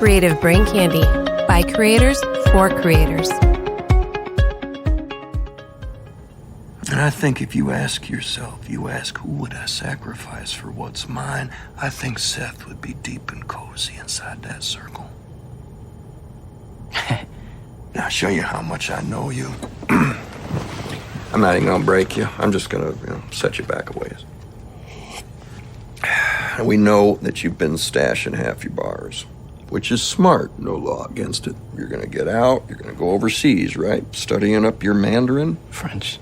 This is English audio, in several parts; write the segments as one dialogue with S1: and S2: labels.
S1: Creative Brain Candy by creators for creators.
S2: And I think if you ask yourself, who would I sacrifice for what's mine? I think Seth would be deep and cozy inside that circle. Now, I'll show you how much I know you. I'm not even gonna break you. I'm just gonna, set you back a ways. We know that you've been stashing half your bars, which is smart. No law against it. You're gonna get out. You're gonna go overseas, right? Studying up your Mandarin?
S3: French.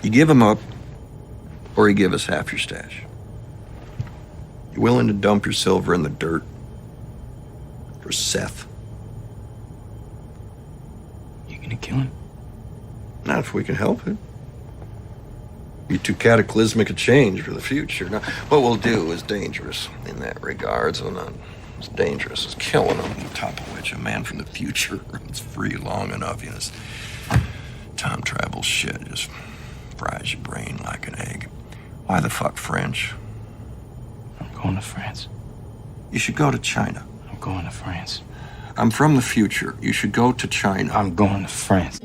S2: You give him up, or you give us half your stash. You willing to dump your silver in the dirt for Seth?
S3: You gonna kill him?
S2: Not if we can help it. Be too cataclysmic a change for the future. Now, what we'll do is dangerous in that regard, so not as dangerous as killing him, on top of which a man from the future runs free long enough, this time travel shit just fries your brain like an egg. Why the fuck French?
S3: I'm going to France.
S2: You should go to China.
S3: I'm going to France.
S2: I'm from the future. You should go to China.
S3: I'm going to France.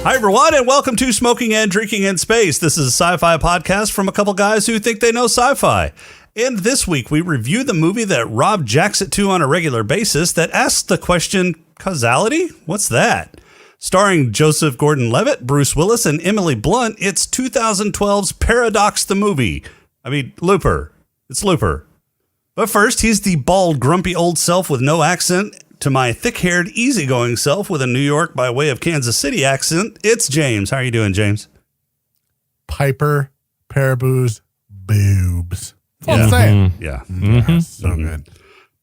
S4: Hi, everyone, and welcome to Smoking and Drinking in Space. This is a sci-fi podcast from a couple guys who think they know sci-fi. And this week, we review the movie that Rob jacks it to on a regular basis that asks the question, causality? What's that? Starring Joseph Gordon-Levitt, Bruce Willis, and Emily Blunt, it's 2012's Paradox the Movie. Looper. It's Looper. But first, he's the bald, grumpy old self with no accent. To my thick-haired, easygoing self with a New York by way of Kansas City accent, it's James. How are you doing, James?
S5: Piper, Paraboo's, boobs. That's what I'm saying.
S4: Yeah.
S5: Yeah, so good.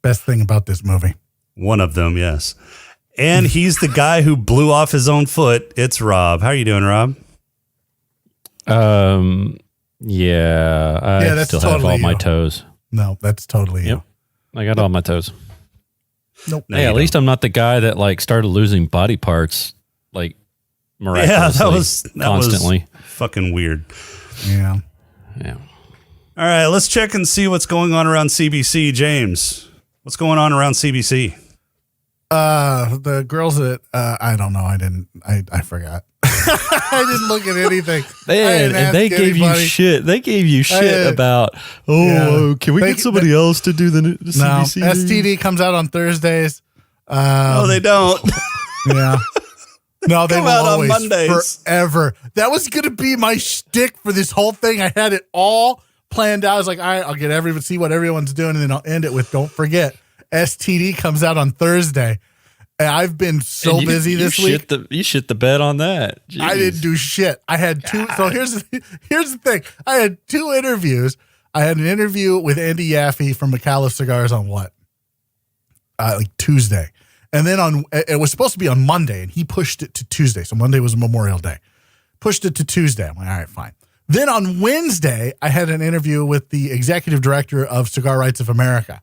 S5: Best thing about this movie.
S4: One of them, yes. And he's the guy who blew off his own foot. It's Rob. How are you doing, Rob?
S3: Yeah, I still have all my toes.
S5: No, that's totally you.
S3: Yep. I got all my toes.
S5: Nope.
S3: No, hey, at least I'm not the guy that started losing body parts miraculously.
S4: Yeah, that
S3: constantly.
S4: Was fucking weird.
S5: Yeah.
S4: All right, let's check and see what's going on around CBC. James, what's going on around CBC?
S5: The girls that I don't know. I forgot. I didn't look at anything.
S3: They gave you shit. They gave you shit about, can we get somebody else to do the CBC?
S5: No, STD comes out on Thursdays.
S4: No, they don't.
S5: Yeah. No, they
S4: come
S5: will
S4: out
S5: always,
S4: on Mondays.
S5: Forever. That was going to be my shtick for this whole thing. I had it all planned out. I was like, all right, I'll get see what everyone's doing, and then I'll end it with, don't forget, STD comes out on Thursday. And I've been so busy this week.
S3: You shit the bed on that. Jeez.
S5: I didn't do shit. I had two. God. So here's the thing. I had two interviews. I had an interview with Andy Yaffe from McAuliffe Cigars on Tuesday. And then it was supposed to be on Monday, and he pushed it to Tuesday. So Monday was Memorial Day. Pushed it to Tuesday. I'm like, all right, fine. Then on Wednesday, I had an interview with the executive director of Cigar Rights of America.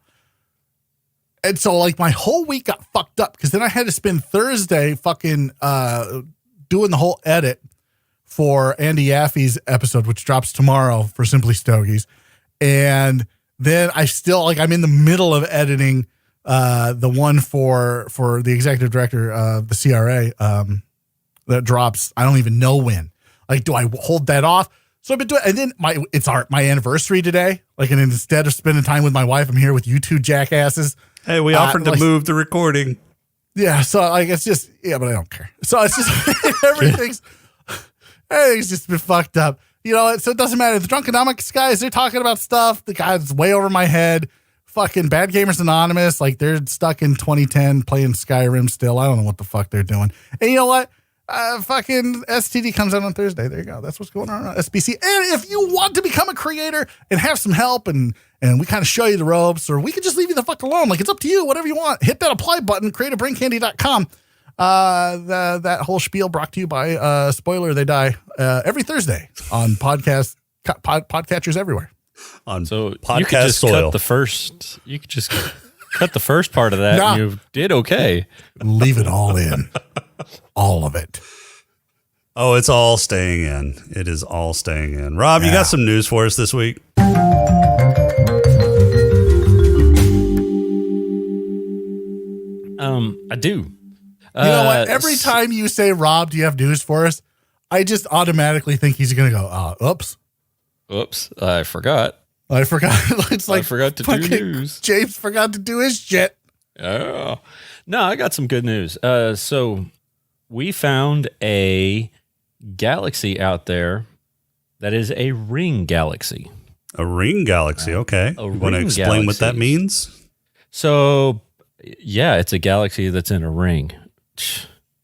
S5: And so, my whole week got fucked up because then I had to spend Thursday fucking doing the whole edit for Andy Yaffe's episode, which drops tomorrow for Simply Stogies. And then I still, I'm in the middle of editing the one for the executive director of the CRA that drops. I don't even know when. Do I hold that off? So I've been doing, and then it's my anniversary today. And instead of spending time with my wife, I'm here with you two jackasses.
S4: Hey, we offered to move the recording.
S5: Yeah, so it's just, but I don't care. So it's just everything's just been fucked up. So it doesn't matter. The Drunkonomics guys, they're talking about stuff. The guy's way over my head. Fucking Bad Gamers Anonymous, they're stuck in 2010 playing Skyrim still. I don't know what the fuck they're doing. And you know what? Fucking STD comes out on Thursday. There you go. That's what's going on SBC. And if you want to become a creator and have some help and we kind of show you the ropes, or we could just leave you the fuck alone. It's up to you, whatever you want. Hit that apply button, creativebraincandy.com. That whole spiel brought to you by, spoiler, they die every Thursday on podcatchers everywhere.
S4: on
S3: So
S4: podcast
S3: you could just
S4: soil.
S3: cut the first. You could just cut the first part of that,
S5: Nah.
S3: and you did okay.
S5: Leave it all in. All of it.
S4: Oh, it's all staying in. It is all staying in. Rob, you
S5: Yeah.
S4: got some news for us this week?
S3: I do.
S5: You know what? Every time you say, Rob, do you have news for us? I just automatically think he's going to go, oops.
S3: Oops, I forgot.
S5: I forgot. It's like
S3: I forgot to do
S5: fucking
S3: news.
S5: James forgot to do his shit.
S3: Oh. No, I got some good news. So we found a galaxy out there that is a ring galaxy.
S4: A ring galaxy. Okay.
S3: A
S4: You want to
S3: ring
S4: explain what that
S3: galaxies.
S4: means?
S3: So, yeah, it's a galaxy that's in a ring.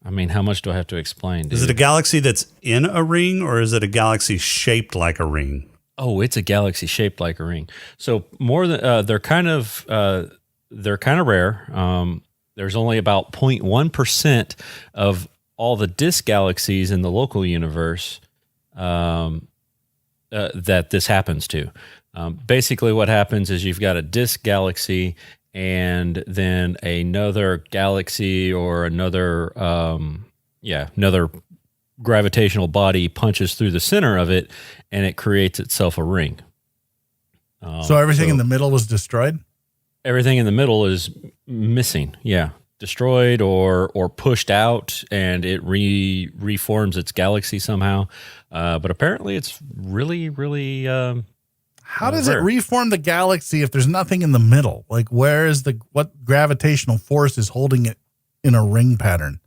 S3: I mean, how much do I have to explain? Dude?
S4: Is it a galaxy that's in a ring, or is it a galaxy shaped like a ring?
S3: Oh, it's a galaxy shaped like a ring. So more than they're kind of rare. There's only about 0.1% of all the disk galaxies in the local universe that this happens to. Basically, what happens is you've got a disk galaxy, and then another galaxy or another gravitational body punches through the center of it, and it creates itself a ring.
S5: So everything in the middle was destroyed?
S3: Everything in the middle is missing. Yeah. Destroyed or pushed out, and it reforms its galaxy somehow. But apparently it's really, really
S5: How does it
S3: rare.
S5: reform the galaxy if there's nothing in the middle? Like, what gravitational force is holding it in a ring pattern?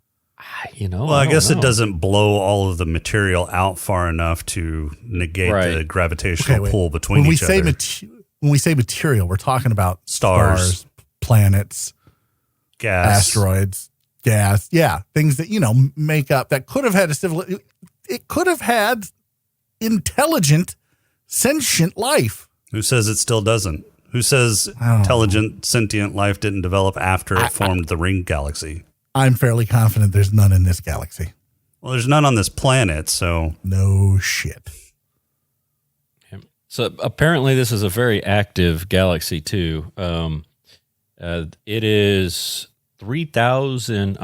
S4: Well, I
S3: don't
S4: guess
S3: know.
S4: it doesn't blow all of the material out far enough to negate
S3: Right.
S4: the gravitational
S5: wait.
S4: pull between
S5: When
S4: each other.
S5: when we say material, we're talking about
S4: Stars.
S5: planets,
S4: Gas.
S5: asteroids, gas. Yeah, things that make up that could have had it could have had intelligent, sentient life.
S4: Who says it still doesn't? Who says
S5: I don't know.
S4: intelligent, sentient life didn't develop after it formed the ring galaxy?
S5: I'm fairly confident there's none in this galaxy.
S4: Well, there's none on this planet, so
S5: No shit.
S3: So apparently this is a very active galaxy too. It is 30,000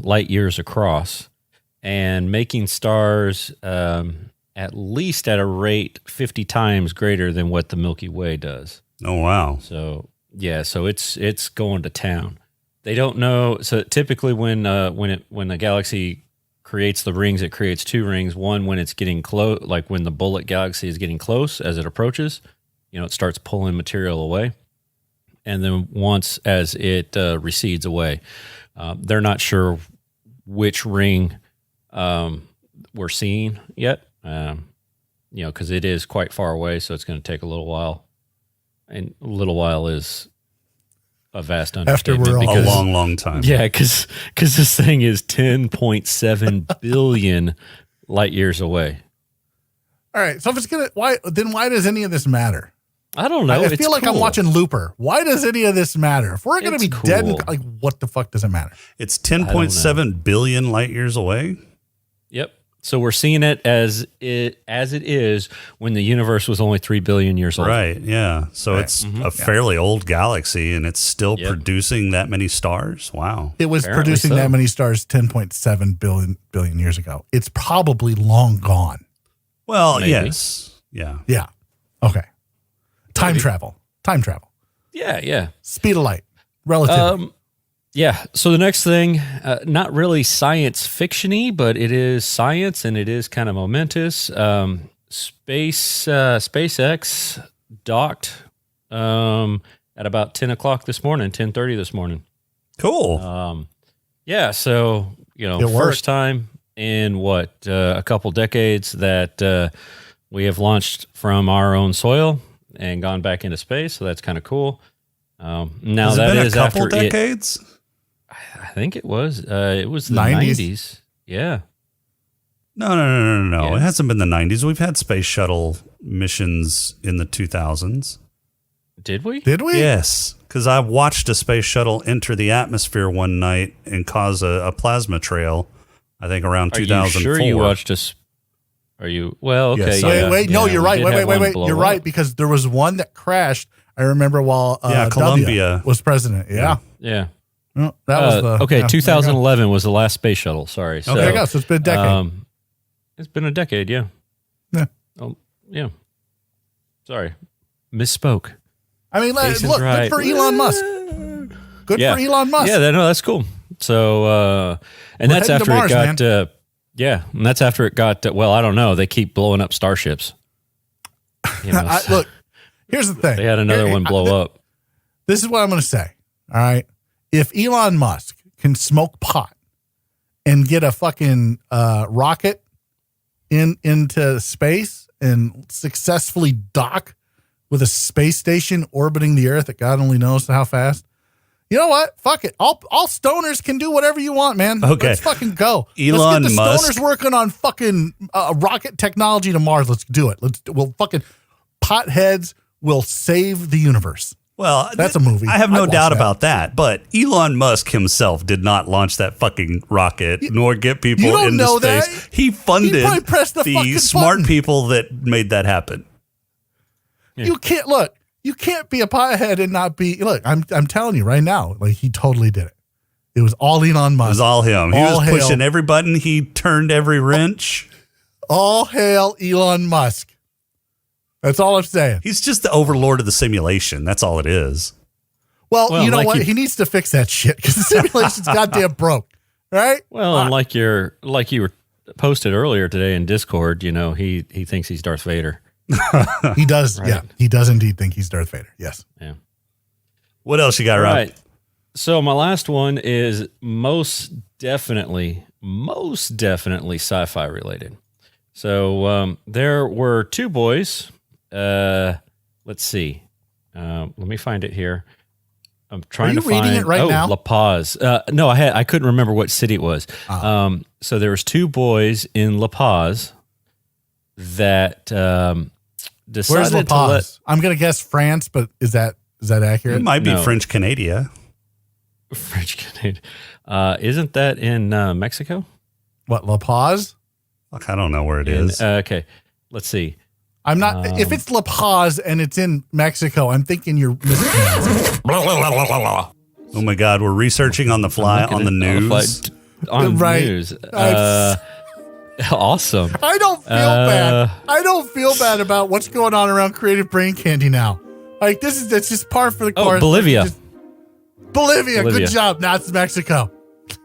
S3: light years across, and making stars at least at a rate 50 times greater than what the Milky Way does.
S4: oh wow.
S3: So yeah, so it's going to town. They don't know. So typically when a galaxy creates the rings, it creates two rings. One when it's getting close, like when the bullet galaxy is getting close as it approaches, it starts pulling material away. And then once as it recedes away, they're not sure which ring we're seeing yet, because it is quite far away. So it's going to take a little while. And a little while is a vast understatement.
S5: we're all-
S4: A long, long time.
S3: Yeah, because this thing is 10.7 billion light years away.
S5: All right. So if it's why does any of this matter?
S3: I don't know.
S5: I feel like I'm
S3: cool.
S5: watching Looper. Why does any of this matter? If we're going to
S3: It's
S5: be dead,
S3: cool.
S5: what the fuck does it matter?
S4: It's 10.7 billion light years away.
S3: Yep. So we're seeing it as it is when the universe was only 3 billion years old.
S4: Right, yeah. So
S5: Right.
S4: it's a fairly old galaxy, and it's still
S3: Yep.
S4: producing that many stars. Wow.
S5: It was
S3: Apparently
S5: producing
S3: so.
S5: that many stars 10.7 billion years ago. It's probably long gone.
S4: Well,
S3: Maybe.
S4: yes. Yeah.
S5: Yeah. Okay. Time travel.
S3: Yeah.
S5: Speed of light. Relativity.
S3: Yeah. So the next thing, not really science fiction-y, but it is science and it is kind of momentous. SpaceX docked at about 10 o'clock this morning, 10:30 this morning.
S4: Cool.
S3: Yeah. So,
S5: It worked.
S3: first time in a couple decades that we have launched from our own soil and gone back into space. So that's kind of cool. Now
S4: Has it
S3: that
S4: been
S3: is
S4: a couple
S3: after
S4: decades?
S3: I think it was the
S5: 90s?
S3: 90s. Yeah.
S4: No.
S3: Yeah.
S4: It hasn't been the 90s. We've had space shuttle missions in the 2000s.
S3: Did we?
S5: Did we?
S4: Yes, because I watched a space shuttle enter the atmosphere one night and cause a plasma trail, I think around
S3: Are you
S4: 2004.
S3: sure you watched us? Are you? Well, okay.
S5: Yes.
S3: Yeah,
S5: Wait. No,
S3: yeah,
S5: you're
S3: we
S5: right.
S3: did
S5: Wait.
S3: have one
S5: You're
S3: blow
S5: right
S3: up.
S5: because there was one that crashed. I remember while
S4: Columbia
S5: was president. Yeah.
S3: Yeah.
S5: Well, that was the
S3: okay.
S5: yeah,
S3: 2011 was the last space shuttle. Sorry. So,
S5: there you go. So it's been a decade.
S3: It's been a decade. Yeah.
S5: Yeah.
S3: Oh, yeah. Sorry, misspoke.
S5: I mean,
S3: Jason's
S5: look,
S3: right.
S5: good for Elon Musk. Good
S3: Yeah.
S5: for Elon Musk.
S3: Yeah, no, that's cool. So, and
S5: We're
S3: that's
S5: heading to
S3: after
S5: Mars,
S3: it got, yeah, and that's after it got, well, I don't know. They keep blowing up starships. You know,
S5: Look, here's the thing.
S3: they had another one blow up.
S5: This is what I'm going to say. All right. If Elon Musk can smoke pot and get a fucking rocket into space and successfully dock with a space station orbiting the Earth that God only knows how fast. You know what? Fuck it. All stoners can do whatever you want, man.
S4: Okay.
S5: Let's fucking go.
S4: Elon
S5: Let's get the
S4: Musk.
S5: stoners working on fucking rocket technology to Mars. Let's do it. We'll fucking potheads will save the universe.
S4: Well,
S5: That's a movie.
S4: I have
S5: I'd
S4: no
S5: watch
S4: doubt
S5: that.
S4: about that. But Elon Musk himself did not launch that fucking rocket nor get people
S5: you don't
S4: into
S5: know
S4: space.
S5: that.
S4: He funded
S5: He probably pressed the fucking
S4: smart
S5: button.
S4: people that made that happen.
S5: You can't look. You can't be a pothead and not be. Look, I'm telling you right now. Like he totally did it. It was all Elon Musk.
S4: It was all him. He
S5: All
S4: was
S5: hail.
S4: pushing every button. He turned every wrench.
S5: All hail Elon Musk. That's all I'm saying.
S4: He's just the overlord of the simulation. That's all it is.
S5: Well, you know
S3: like
S5: what?
S3: you-
S5: He needs to fix that shit because the simulation's goddamn broke. Right?
S3: Well, and like you were posted earlier today in Discord, you know, he thinks he's Darth Vader.
S5: He does.
S3: Right.
S5: Yeah, he does indeed think he's Darth Vader. Yes.
S3: Yeah.
S4: What else you got, Rob?
S3: Right. So my last one is most definitely sci-fi related. So there were two boys. Let's see. Let me find it here. I'm trying
S5: you
S3: to find
S5: reading it right now?
S3: La Paz. No, I couldn't remember what city it was. So there was two boys in La Paz that decided
S5: Where's La
S3: to
S5: Paz? I'm gonna guess France, but is that
S4: It
S5: accurate?
S4: might be
S3: No.
S4: French Canada.
S3: let French Canadian. Isn't that in Mexico?
S5: What La Paz?
S4: Fuck, I don't know where it is.
S3: Okay, let's see.
S5: I'm not. If it's La Paz and it's in Mexico, I'm thinking you're mispronouncing.
S4: Oh my God, we're researching on the fly on the news.
S3: On
S5: Right.
S3: news.
S5: I've-
S3: Awesome.
S5: I don't feel bad. I don't feel bad about what's going on around Creative Brain Candy now. Like that's just par for the course.
S3: Oh, Bolivia.
S5: Bolivia.
S3: Bolivia.
S5: Good job. Now it's Mexico.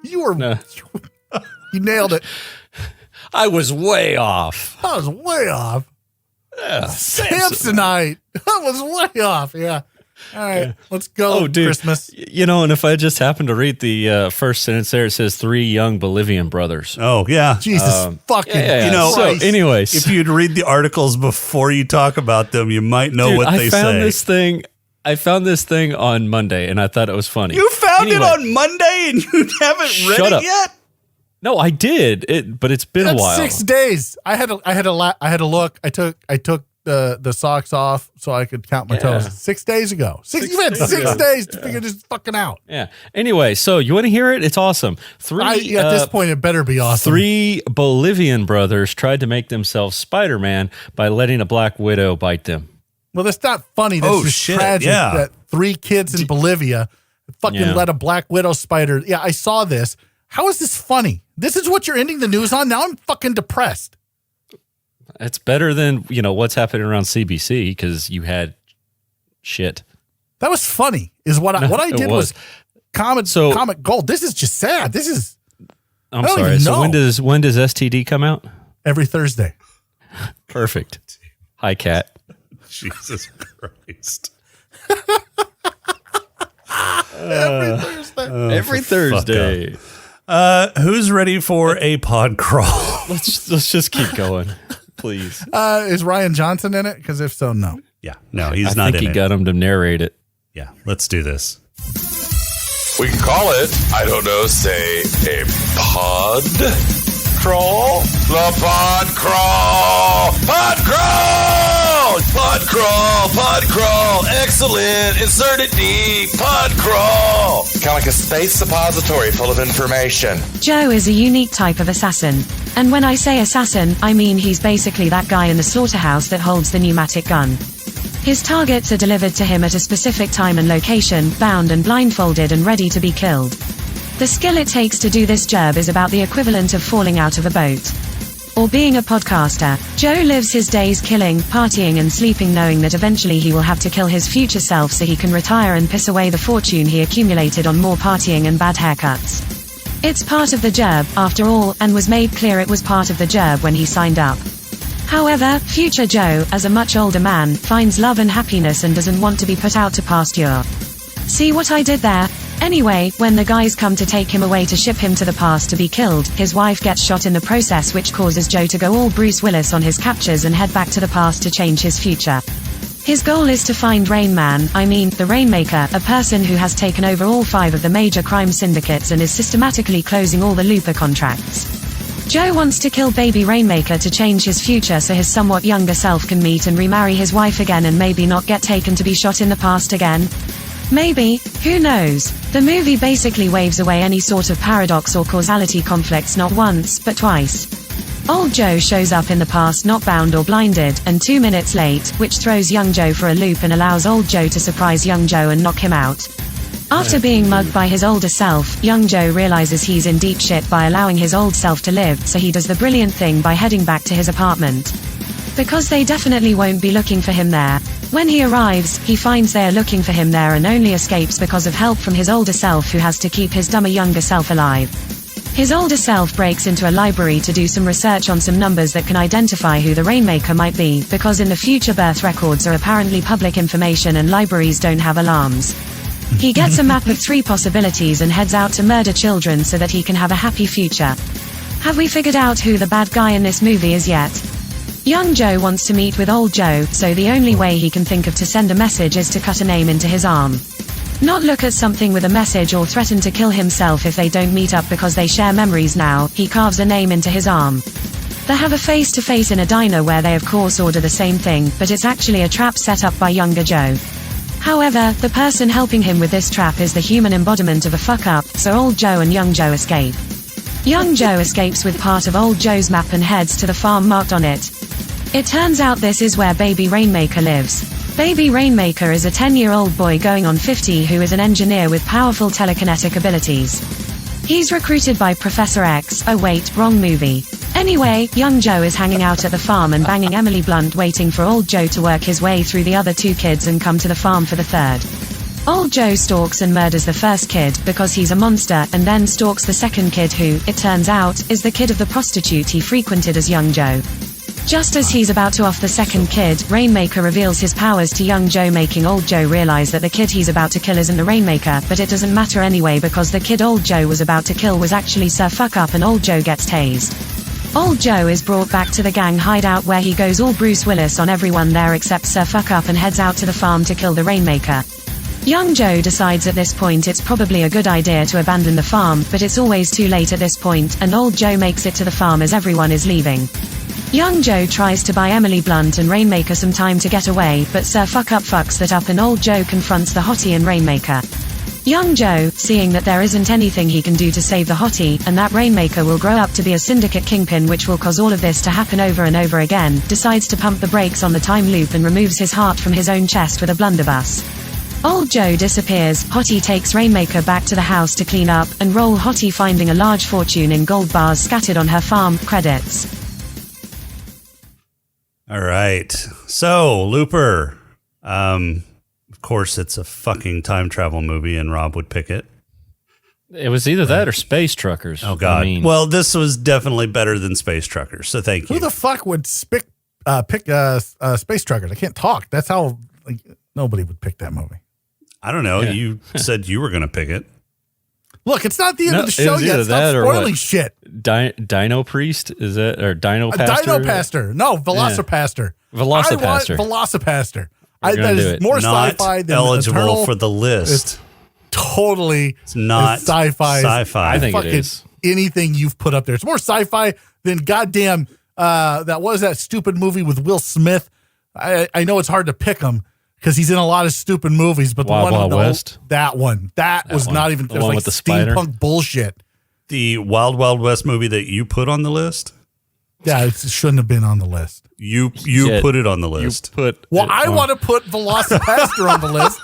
S5: You were.
S3: No.
S5: You nailed it.
S3: I was way off.
S5: I was way off.
S3: Yeah.
S5: Samsonite. I was way off. Yeah. All right. Let's go.
S3: Oh, dude.
S5: Christmas.
S3: You know, and if I just happen to read the first sentence there, it says 3 young Bolivian brothers.
S4: Oh, yeah.
S5: Jesus fucking.
S3: yeah.
S4: You know,
S5: Christ.
S3: So, anyways.
S4: If you'd read the articles before you talk about them, you might know
S3: Dude,
S4: what they say.
S3: I found this thing on Monday, and I thought it was funny.
S4: You found
S3: Anyway.
S4: it on Monday and you haven't read
S3: Shut
S4: it
S3: up.
S4: yet?
S3: No, I did. But it's been a
S5: That's
S3: while.
S5: 6 days. I had to look. I took the socks off so I could count my toes. 6 days ago. You've had 6 days to figure this fucking out.
S3: Yeah. Anyway, so you want to hear it? It's awesome.
S5: At this point, it better be awesome.
S3: 3 Bolivian brothers tried to make themselves Spider-Man by letting a black widow bite them.
S5: Well, that's not funny. That's
S4: Oh,
S5: just
S4: shit,
S5: tragic
S4: yeah.
S5: that 3 kids in Bolivia fucking
S3: Yeah.
S5: let a black widow spider. Yeah, I saw this. How is this funny? This is what you're ending the news on? Now I'm fucking depressed.
S3: It's better than, what's happening around CBC because you had shit.
S5: That was funny. Is what I
S3: it
S5: did was comic gold. This is just sad. This is
S3: I'm
S5: I don't
S3: sorry.
S5: even
S3: So
S5: know.
S3: when does STD come out?
S5: every Thursday.
S3: Perfect. Hi, Kat.
S4: Jesus Christ.
S5: Every Thursday.
S3: Every Thursday.
S4: Who's ready for a pod crawl?
S3: Let's just keep going, please.
S5: Is Ryan Johnson in it? Because if so, no.
S4: Yeah, no, he's
S3: I
S4: not
S3: think
S4: in
S3: he
S4: it.
S3: got him to narrate it.
S4: Yeah, let's do this.
S6: We can call it, I don't know, say a pod crawl? The pod crawl! Pod crawl! Pod crawl! Pod crawl! Excellent! Insert it deep! Pod crawl! kind of like a space suppository full of information.
S7: Joe is a unique type of assassin. And when I say assassin, I mean he's basically that guy in the slaughterhouse that holds the pneumatic gun. His targets are delivered to him at a specific time and location, bound and blindfolded and ready to be killed. The skill it takes to do this job is about the equivalent of falling out of a boat. Or being a podcaster. Joe lives his days killing, partying and sleeping, knowing that eventually he will have to kill his future self so he can retire and piss away the fortune he accumulated on more partying and bad haircuts. It's part of the job, after all, and was made clear it was part of the job when he signed up. However, future Joe, as a much older man, finds love and happiness and doesn't want to be put out to pasture. See what I did there? Anyway, when the guys come to take him away to ship him to the past to be killed, his wife gets shot in the process, which causes Joe to go all Bruce Willis on his captures and head back to the past to change his future. His goal is to find the Rainmaker, a person who has taken over all 5 of the major crime syndicates and is systematically closing all the Looper contracts. Joe wants to kill baby Rainmaker to change his future so his somewhat younger self can meet and remarry his wife again and maybe not get taken to be shot in the past again. Maybe, who knows? The movie basically waves away any sort of paradox or causality conflicts not once, but twice. Old Joe shows up in the past not bound or blinded, and 2 minutes late, which throws young Joe for a loop and allows old Joe to surprise young Joe and knock him out. After being mugged by his older self, young Joe realizes he's in deep shit by allowing his old self to live, so he does the brilliant thing by heading back to his apartment. Because they definitely won't be looking for him there. When he arrives, he finds they are looking for him there and only escapes because of help from his older self, who has to keep his dumber younger self alive. His older self breaks into a library to do some research on some numbers that can identify who the Rainmaker might be, because in the future birth records are apparently public information and libraries don't have alarms. He gets a map of 3 possibilities and heads out to murder children so that he can have a happy future. Have we figured out who the bad guy in this movie is yet? Young Joe wants to meet with old Joe, so the only way he can think of to send a message is to cut a name into his arm. Not look at something with a message or threaten to kill himself if they don't meet up because they share memories now. He carves a name into his arm. They have a face-to-face in a diner where they of course order the same thing, but it's actually a trap set up by younger Joe. However, the person helping him with this trap is the human embodiment of a fuck-up, so old Joe and young Joe escape. Young Joe escapes with part of old Joe's map and heads to the farm marked on it. It turns out this is where baby Rainmaker lives. Baby Rainmaker is a 10-year-old boy going on 50 who is an engineer with powerful telekinetic abilities. He's recruited by Professor X. Oh wait, wrong movie. Anyway, young Joe is hanging out at the farm and banging Emily Blunt, waiting for old Joe to work his way through the other 2 kids and come to the farm for the 3rd. Old Joe stalks and murders the first kid, because he's a monster, and then stalks the second kid who, it turns out, is the kid of the prostitute he frequented as young Joe. Just as he's about to off the second kid, Rainmaker reveals his powers to young Joe, making old Joe realize that the kid he's about to kill isn't the Rainmaker, but it doesn't matter anyway because the kid old Joe was about to kill was actually Sir Fuck-Up and old Joe gets tased. Old Joe is brought back to the gang hideout where he goes all Bruce Willis on everyone there except Sir Fuck-Up and heads out to the farm to kill the Rainmaker. Young Joe decides at this point it's probably a good idea to abandon the farm, but it's always too late at this point, and old Joe makes it to the farm as everyone is leaving. Young Joe tries to buy Emily Blunt and Rainmaker some time to get away, but Sir Fuck-Up fucks that up and old Joe confronts the hottie and Rainmaker. Young Joe, seeing that there isn't anything he can do to save the hottie, and that Rainmaker will grow up to be a syndicate kingpin which will cause all of this to happen over and over again, decides to pump the brakes on the time loop and removes his heart from his own chest with a blunderbuss. Old Joe disappears, hottie takes Rainmaker back to the house to clean up, and roll hottie finding a large fortune in gold bars scattered on her farm. Credits.
S4: All right. So, Looper. Of course, it's a fucking time travel movie, and Rob would pick it.
S3: It was either that or Space Truckers.
S4: Oh, God.
S3: I mean,
S4: well, this was definitely better than Space Truckers, so thank you.
S5: Who the fuck would pick Space Truckers? I can't talk. That's how nobody would pick that movie.
S4: I don't know.
S3: Yeah.
S4: You said you were going to pick it.
S5: Look, it's not the end of the
S3: it
S5: show
S3: was
S5: yet.
S3: either
S5: Stop
S3: that or
S5: spoiling
S3: what?
S5: shit.
S3: Dino Priest? Is that, or Dino Pastor?
S5: Dino Pastor. No, Velocipaster.
S3: Velocipaster.
S5: I want Velocipaster.
S3: We're
S5: That
S3: do
S5: is
S3: it.
S5: more
S4: Not
S5: sci-fi than
S4: eligible
S5: Eternal.
S4: for the list.
S5: Totally.
S4: It's not
S5: sci-fi.
S4: sci-fi.
S3: I think it
S5: fucking
S3: is.
S5: anything you've put up there. It's more sci-fi than goddamn that stupid movie with Will Smith. I know it's hard to pick them because he's in a lot of stupid movies. But the
S3: Wild
S5: one,
S3: Wild West?
S5: that was
S3: one.
S5: not even.
S3: The
S5: It was
S3: one
S5: like
S3: with the spider?
S5: steampunk bullshit.
S4: The Wild Wild West movie that you put on the list?
S5: Yeah, it shouldn't have been on the list.
S4: You
S3: Yeah,
S4: put it on the list.
S5: Well, I want to put Velocipaster on the list.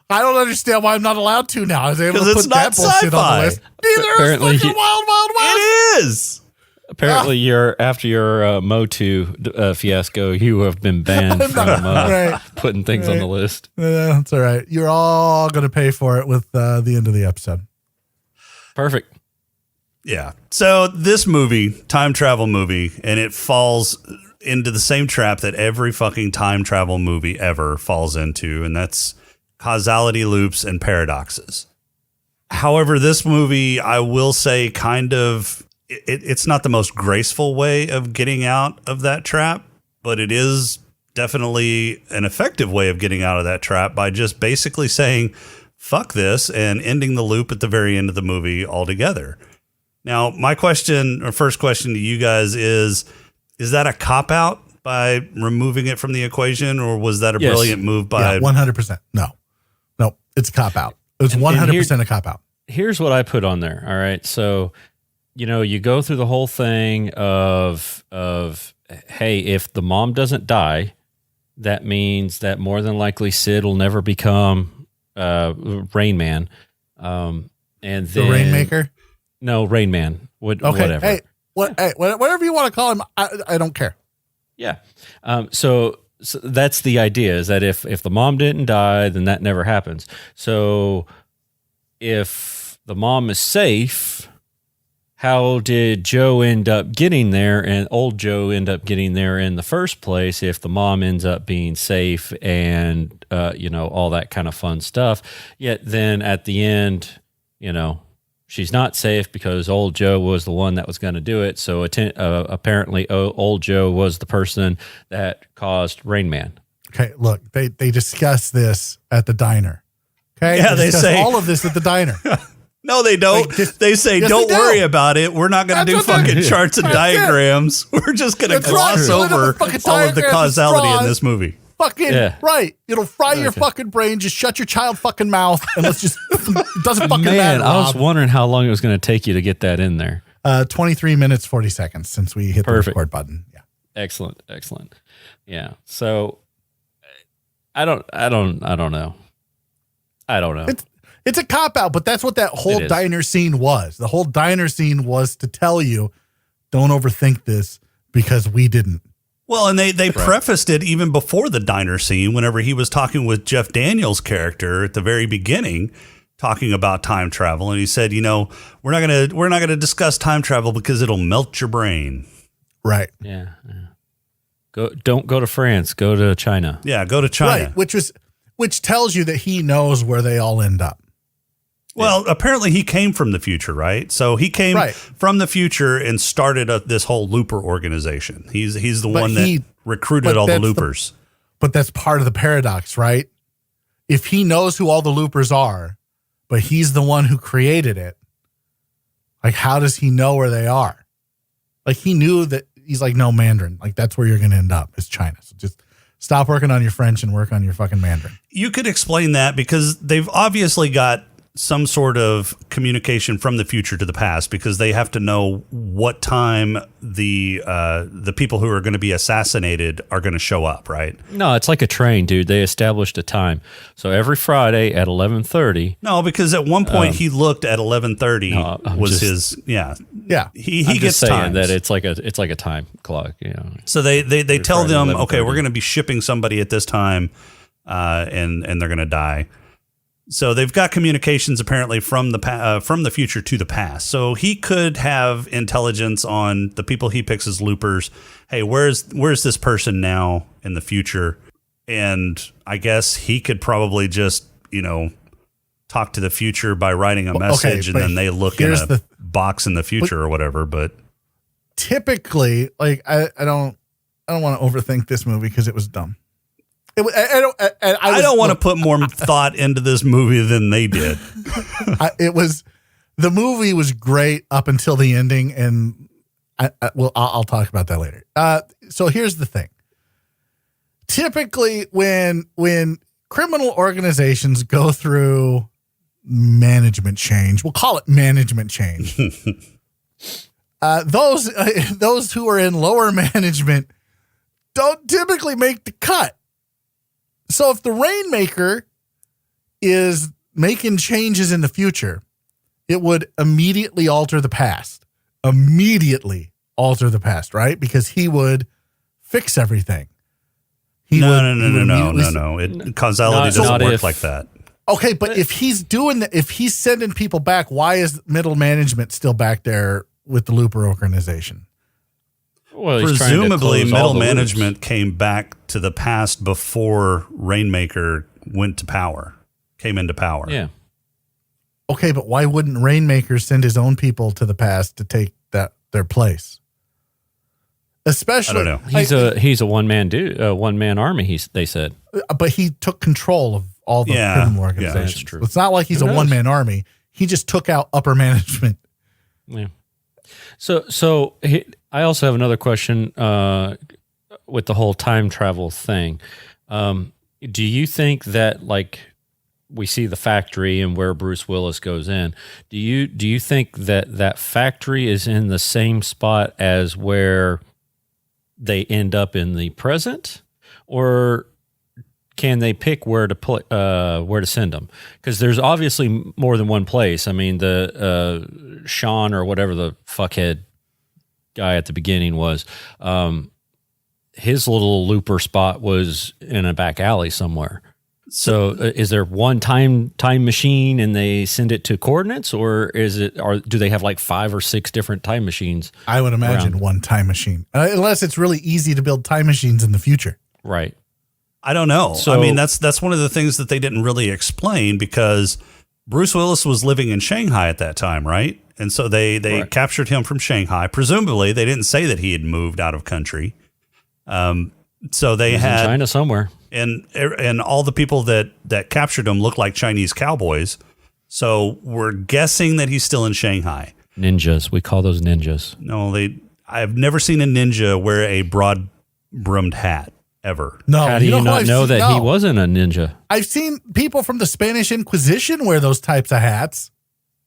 S5: I don't understand why I'm not allowed to now. I was able to
S4: 'Cause
S5: put
S4: it's not
S5: that bullshit on
S4: sci-fi.
S5: the list. Neither is
S3: Apparently
S5: fucking
S3: he-
S5: Wild Wild West.
S4: It is.
S3: Apparently, you're after your Motu fiasco, you have been banned from
S5: Right.
S3: putting things on the list.
S5: That's all right. You're all going to pay for it with the end of the episode.
S3: Perfect.
S4: Yeah. So this movie, time travel movie, and it falls into the same trap that every fucking time travel movie ever falls into, and that's causality loops and paradoxes. However, this movie, I will say, kind of, it's not the most graceful way of getting out of that trap, but it is definitely an effective way of getting out of that trap by just basically saying, fuck this, and ending the loop at the very end of the movie altogether. Now, my question, or first question to you guys is that a cop-out by removing it from the equation, or was that a
S3: Yes.
S4: brilliant move by...
S5: Yeah, 100%. No, it's a cop out. It's 100% a cop out.
S3: Here's what I put on there. All right. So, you go through the whole thing of hey, if the mom doesn't die, that means that more than likely Sid will never become Rain Man. And then
S5: The Rainmaker?
S3: No, Rain Man.
S5: Okay.
S3: Whatever.
S5: Hey, whatever you want to call him, I don't care.
S3: Yeah. So that's the idea, is that if the mom didn't die, then that never happens. So if the mom is safe, how did Joe end up getting there and old Joe end up getting there in the first place if the mom ends up being safe and, all that kind of fun stuff? Yet then at the end, she's not safe because old Joe was the one that was going to do it. So apparently old Joe was the person that caused Rain Man.
S5: Okay, look, they discuss this at the diner. Okay,
S4: Yeah, they
S5: discuss
S4: say-
S5: all of this at the diner.
S4: No, they don't.
S5: Like, just-
S4: they say,
S5: yes,
S4: don't
S5: they do.
S4: worry about it. We're not going to do
S5: That's what they-
S4: fucking charts and
S5: That's it.
S4: diagrams. We're just going to
S5: That's right.
S4: gloss
S5: Look at the
S4: over
S5: fucking
S4: all of the
S5: diagrams and
S4: causality in
S5: straws.
S4: this movie.
S5: Fucking
S3: Yeah.
S5: right. It'll fry your fucking brain. Just shut your child fucking mouth and let's just. It doesn't fucking
S3: Man,
S5: matter.
S3: I was
S5: Rob.
S3: wondering how long it was going to take you to get that in there.
S5: 23 minutes 40 seconds since we hit
S3: Perfect.
S5: the record button. Yeah.
S3: Excellent. Yeah. So I don't know.
S5: It's a cop out, but that's what that whole
S3: It is.
S5: diner scene was. The whole diner scene was to tell you, don't overthink this because we didn't.
S4: Well, and they prefaced it even before the diner scene, whenever he was talking with Jeff Daniels' character at the very beginning, talking about time travel, and he said, we're not gonna discuss time travel because it'll melt your brain.
S5: Right.
S3: Yeah. Don't go to France. Go to China.
S4: Yeah, go to China.
S5: Right. Which tells you that he knows where they all end up.
S4: Well, apparently he came from the future, right? So he came
S5: Right.
S4: from the future and started this whole looper organization. He's the one that recruited
S5: but
S4: all the
S5: that's the-
S4: loopers.
S5: But that's part of the paradox, right? If he knows who all the loopers are, but he's the one who created it, like, how does he know where they are? Like, he knew that he's like, no, Mandarin. Like, that's where you're going to end up is China. So just stop working on your French and work on your fucking Mandarin.
S4: You could explain that because they've obviously got some sort of communication from the future to the past because they have to know what time the people who are going to be assassinated are going to show up, right?
S3: No, it's like a train, dude. They established a time. So every Friday at 11:30.
S4: No, because at one point he looked at 11:30
S3: No, I'm
S4: was
S3: just-
S4: his
S5: Yeah.
S4: he
S3: I'm
S4: gets
S3: just saying
S4: times.
S3: that it's like a time clock.
S4: So they tell
S3: Friday,
S4: them,
S3: 11:30.
S4: okay, we're going to be shipping somebody at this time, and they're going to die. So they've got communications apparently from the future to the past. So he could have intelligence on the people he picks as loopers. Hey, where's this person now in the future? And I guess he could probably just talk to the future by writing a message, and
S5: but
S4: then they look in
S5: here's
S4: a
S5: the-
S4: box in the future or whatever. But
S5: Typically, like, I don't want to overthink this movie because it was dumb. I
S4: don't want to put more thought into this movie than they did.
S5: The movie was great up until the ending, and I'll talk about that later. So here's the thing: typically when criminal organizations go through management change, we'll call it management change. Those who are in lower management don't typically make the cut. So if the Rainmaker is making changes in the future, it would immediately alter the past. Immediately alter the past, right? Because he would fix everything.
S4: No. Causality doesn't work like that.
S5: Okay, but if he's doing that, if he's sending people back, why is middle management still back there with the Looper organization?
S3: Well,
S4: presumably middle management came back to the past before Rainmaker came into power.
S3: Yeah.
S5: Okay, but why wouldn't Rainmaker send his own people to the past to take their place? Especially,
S3: I don't know. He's a one man army. They said,
S5: but he took control of all the criminal organizations.
S3: Yeah, that's true.
S5: It's not like he's a one man army. He just took out upper management.
S3: Yeah. So I also have another question with the whole time travel thing. Do you think that, like, we see the factory and where Bruce Willis goes in? Do you think that factory is in the same spot as where they end up in the present, or can they pick where to send them? Because there's obviously more than one place. I mean, the Sean or whatever the fuckhead guy at the beginning was, his little looper spot was in a back alley somewhere. So is there one time machine and they send it to coordinates, or do they have like 5 or 6 different time machines?
S5: I would imagine one time machine, unless it's really easy to build time machines in the future.
S3: Right.
S4: I don't know. So, I mean, that's one of the things that they didn't really explain, because Bruce Willis was living in Shanghai at that time, right? And so they captured him from Shanghai. Presumably, they didn't say that he had moved out of country. So they had
S3: in China somewhere.
S4: And all the people that captured him looked like Chinese cowboys. So we're guessing that he's still in Shanghai.
S3: Ninjas. We call those ninjas.
S4: No, I've never seen a ninja wear a broad brimmed hat ever.
S5: No,
S3: how do you not know that he wasn't a ninja?
S5: I've seen people from the Spanish Inquisition wear those types of hats.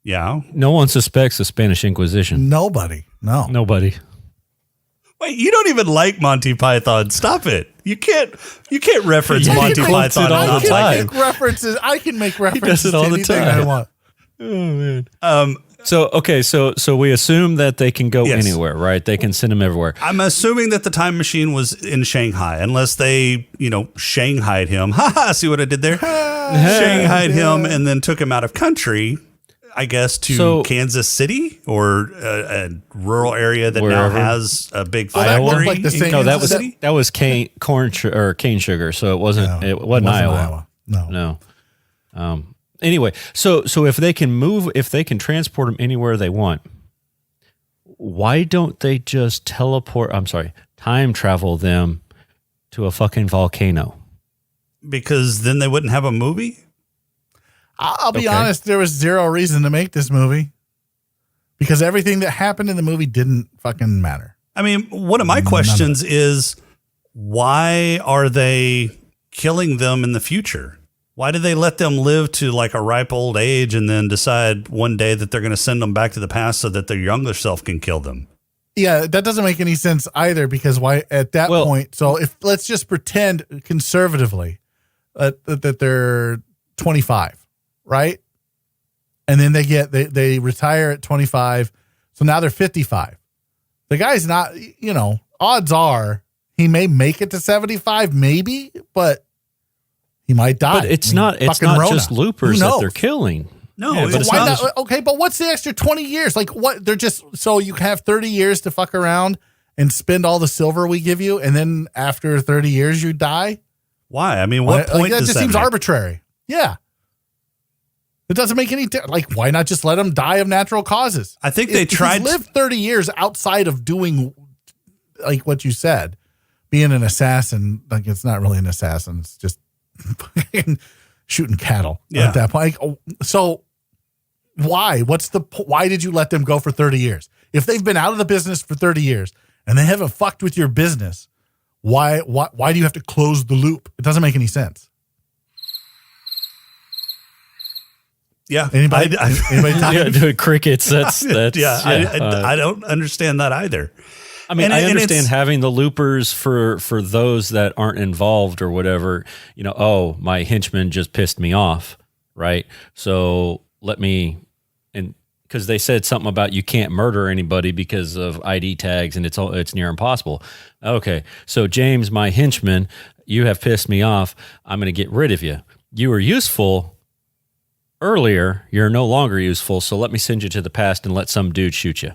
S4: Yeah.
S3: No one suspects the Spanish Inquisition.
S5: Nobody. No.
S3: Nobody.
S4: Wait, you don't even like Monty Python. Stop it. You can't reference Monty Python all the time.
S5: I can make references
S3: it all
S5: to
S3: the
S5: anything
S3: time.
S5: I want.
S3: Oh man. So we assume that they can go anywhere, right? They can send them everywhere.
S4: I'm assuming that the time machine was in Shanghai, unless they, Shanghaied him. See what I did there? Shanghaied him and then took him out of country, I guess, to Kansas City, or a rural area that now has a big factory.
S5: Like the same
S3: that was cane sugar, so it wasn't Iowa.
S5: No.
S3: Anyway, so if they can transport them anywhere they want, why don't they just time travel them to a fucking volcano?
S4: Because then they wouldn't have a movie?
S5: I'll be honest, there was zero reason to make this movie, because everything that happened in the movie didn't fucking matter.
S4: I mean, one of my questions is, why are they killing them in the future? Why do they let them live to like a ripe old age and then decide one day that they're going to send them back to the past so that their younger self can kill them?
S5: Yeah, that doesn't make any sense either, because why at that point? So let's just pretend conservatively that they're 25. Right? And then they retire at 25. So now they're 55. The guy's not, odds are he may make it to 75, maybe, but he might die.
S3: But it's not just loopers that they're killing.
S4: No,
S3: but
S5: so why not? Okay, but what's the extra 20 years? Like, what? They're just, so you have 30 years to fuck around and spend all the silver we give you, and then after 30 years you die?
S4: Why? I mean, what point
S5: that
S4: does
S5: just
S4: that
S5: seems
S4: make?
S5: Arbitrary. Yeah. It doesn't make any why not just let him die of natural causes?
S4: I think they tried
S5: to live 30 years outside of doing like what you said, being an assassin. Like, it's not really an assassin. It's just shooting cattle at that point. So why? Why did you let them go for 30 years? If they've been out of the business for 30 years and they haven't fucked with your business, Why do you have to close the loop? It doesn't make any sense.
S4: Yeah.
S5: Anybody
S3: Yeah, doing crickets. That's
S4: Yeah. I don't understand that either.
S3: I mean, I
S4: And
S3: understand
S4: it's-
S3: having the loopers for those that aren't involved or whatever. You know, oh, my henchman just pissed me off, right? So let me, and because they said something about you can't murder anybody because of ID tags, and it's near impossible. Okay, so James, my henchman, you have pissed me off. I'm going to get rid of you. You were useful earlier. You're no longer useful. So let me send you to the past and let some dude shoot you.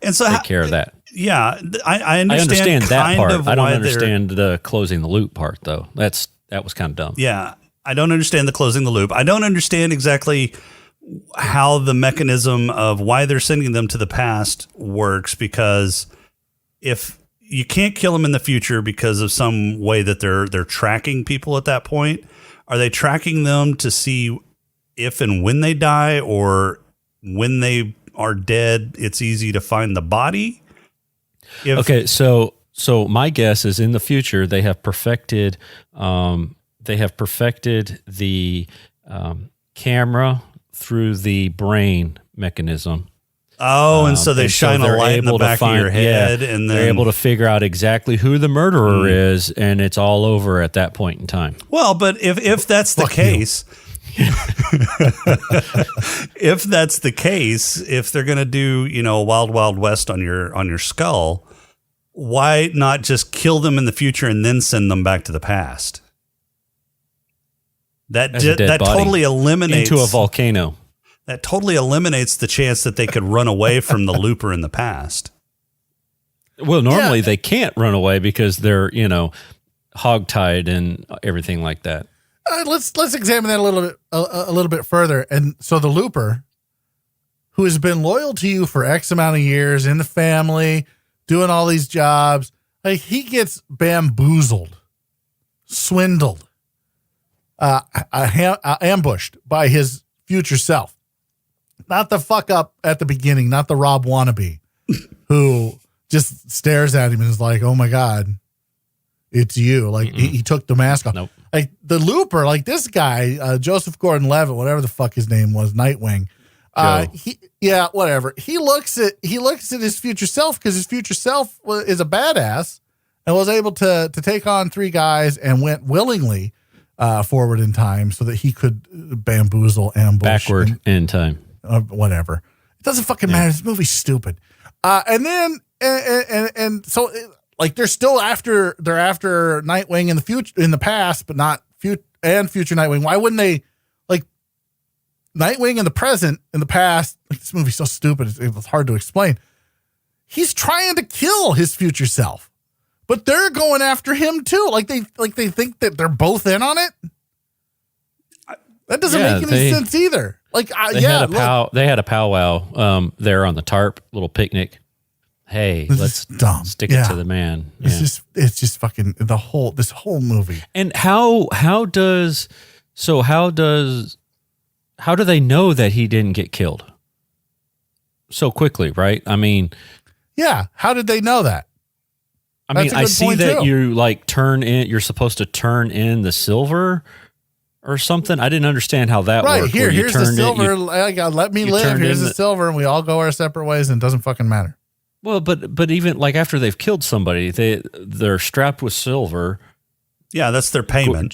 S4: And so
S3: Take care of that.
S4: Yeah, I
S3: I
S4: understand
S3: understand that
S4: kind
S3: part.
S4: of
S3: I don't
S4: why they're-
S3: understand the closing the loop part, though. That was kind of dumb.
S4: Yeah, I don't understand the closing the loop. I don't understand exactly how the mechanism of why they're sending them to the past works, because if you can't kill them in the future because of some way that they're tracking people at that point, are they tracking them to see if and when they die, or when they are dead, it's easy to find the body?
S3: Okay, so my guess is in the future they have perfected the camera through the brain mechanism.
S4: Oh, and so they
S3: And
S4: shine a
S3: they're
S4: light in the
S3: able to
S4: back of your head, and then
S3: they're able to figure out exactly who the murderer is, and it's all over at that point in time.
S4: Well, but if that's the
S5: Fuck you.
S4: case, if that's the case, if they're going to do, Wild Wild West on your skull, why not just kill them in the future and then send them back to the past? That
S3: As a dead body
S4: totally eliminates
S3: into a volcano.
S4: That totally eliminates the chance that they could run away from the looper in the past.
S3: Well, normally they can't run away because they're, hogtied and everything like that.
S5: Let's examine that a little bit further. And so the looper, who has been loyal to you for X amount of years in the family, doing all these jobs, like he gets bamboozled, swindled, ambushed by his future self. Not the fuck up at the beginning, not the Rob wannabe who just stares at him and is like, oh my God, it's you. Like he took the mask off.
S3: Nope.
S5: Like the looper, like this guy, Joseph Gordon-Levitt, whatever the fuck his name was, Nightwing. Whatever. He looks at his future self because his future self is a badass and was able to take on three guys and went willingly forward in time so that he could bamboozle, ambush,
S3: Backward in time.
S5: Whatever. It doesn't fucking matter. This movie's stupid. And so like they're after Nightwing in the future, in the past, but not future Nightwing. Why wouldn't they, like, Nightwing in the present, in the past? Like, this movie's so stupid. It's hard to explain. He's trying to kill his future self, but they're going after him too. Like they think that they're both in on it. That doesn't make any sense either. Like,
S3: They had a powwow there on the tarp, little picnic. Hey, let's stick it to the man.
S5: It's just fucking this whole movie.
S3: And how do they know that he didn't get killed so quickly, right? I mean,
S5: yeah. How did they know that?
S3: I see that you like you're supposed to turn in the silver or something. I didn't understand how that worked.
S5: Right, here's the silver. Let me live. Here's the silver, and we all go our separate ways, and it doesn't fucking matter.
S3: Well, but even like after they've killed somebody, they're strapped with silver.
S4: Yeah, that's their payment.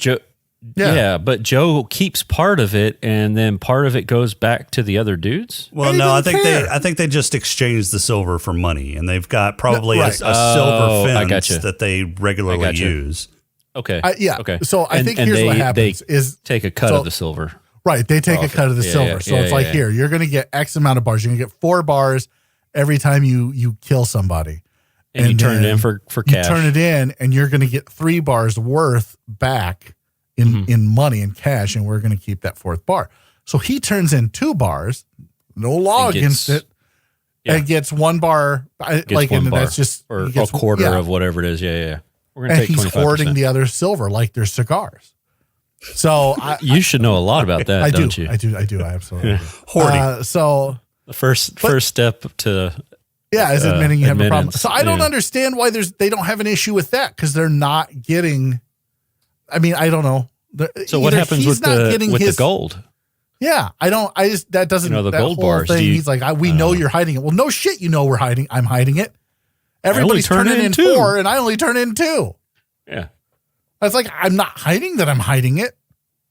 S3: But Joe keeps part of it, and then part of it goes back to the other dudes.
S4: Well, no, I think they just exchanged the silver for money, and they've got probably a silver fence that they regularly use.
S3: Okay.
S5: Okay. So I think here's what happens is
S3: take a cut of the silver.
S5: Right. They take a cut of the silver. So it's like, here, you're going to get X amount of bars. You're going to get 4 bars every time you kill somebody.
S3: And you turn it in for cash.
S5: You turn it in, and you're going to get 3 bars worth back in money and cash, and we're going to keep that 4th bar. So he turns in 2 bars, no law against it, and gets 1 bar. That's just
S3: or a quarter of whatever it is. Yeah. We're going to take 25%.
S5: He's hoarding the other silver like they're cigars. So
S3: you should know a lot about that, don't you?
S5: I do. I absolutely do.
S4: Hoarding.
S5: So
S3: the first step to
S5: Yeah, is admitting you have a problem.
S3: admittance,
S5: So I don't
S3: yeah.
S5: understand why they don't have an issue with that, because they're not getting. I mean, I don't know.
S3: So what happens with the gold?
S5: Yeah, I don't. I just that doesn't.
S3: The
S5: that
S3: gold
S5: whole
S3: bars.
S5: thing. He's like, we know you're hiding it. Well, no shit, you know we're hiding. I'm hiding it. Everybody's turning in 4, and I only turn in 2.
S3: Yeah,
S5: It's like, I'm not hiding that I'm hiding it.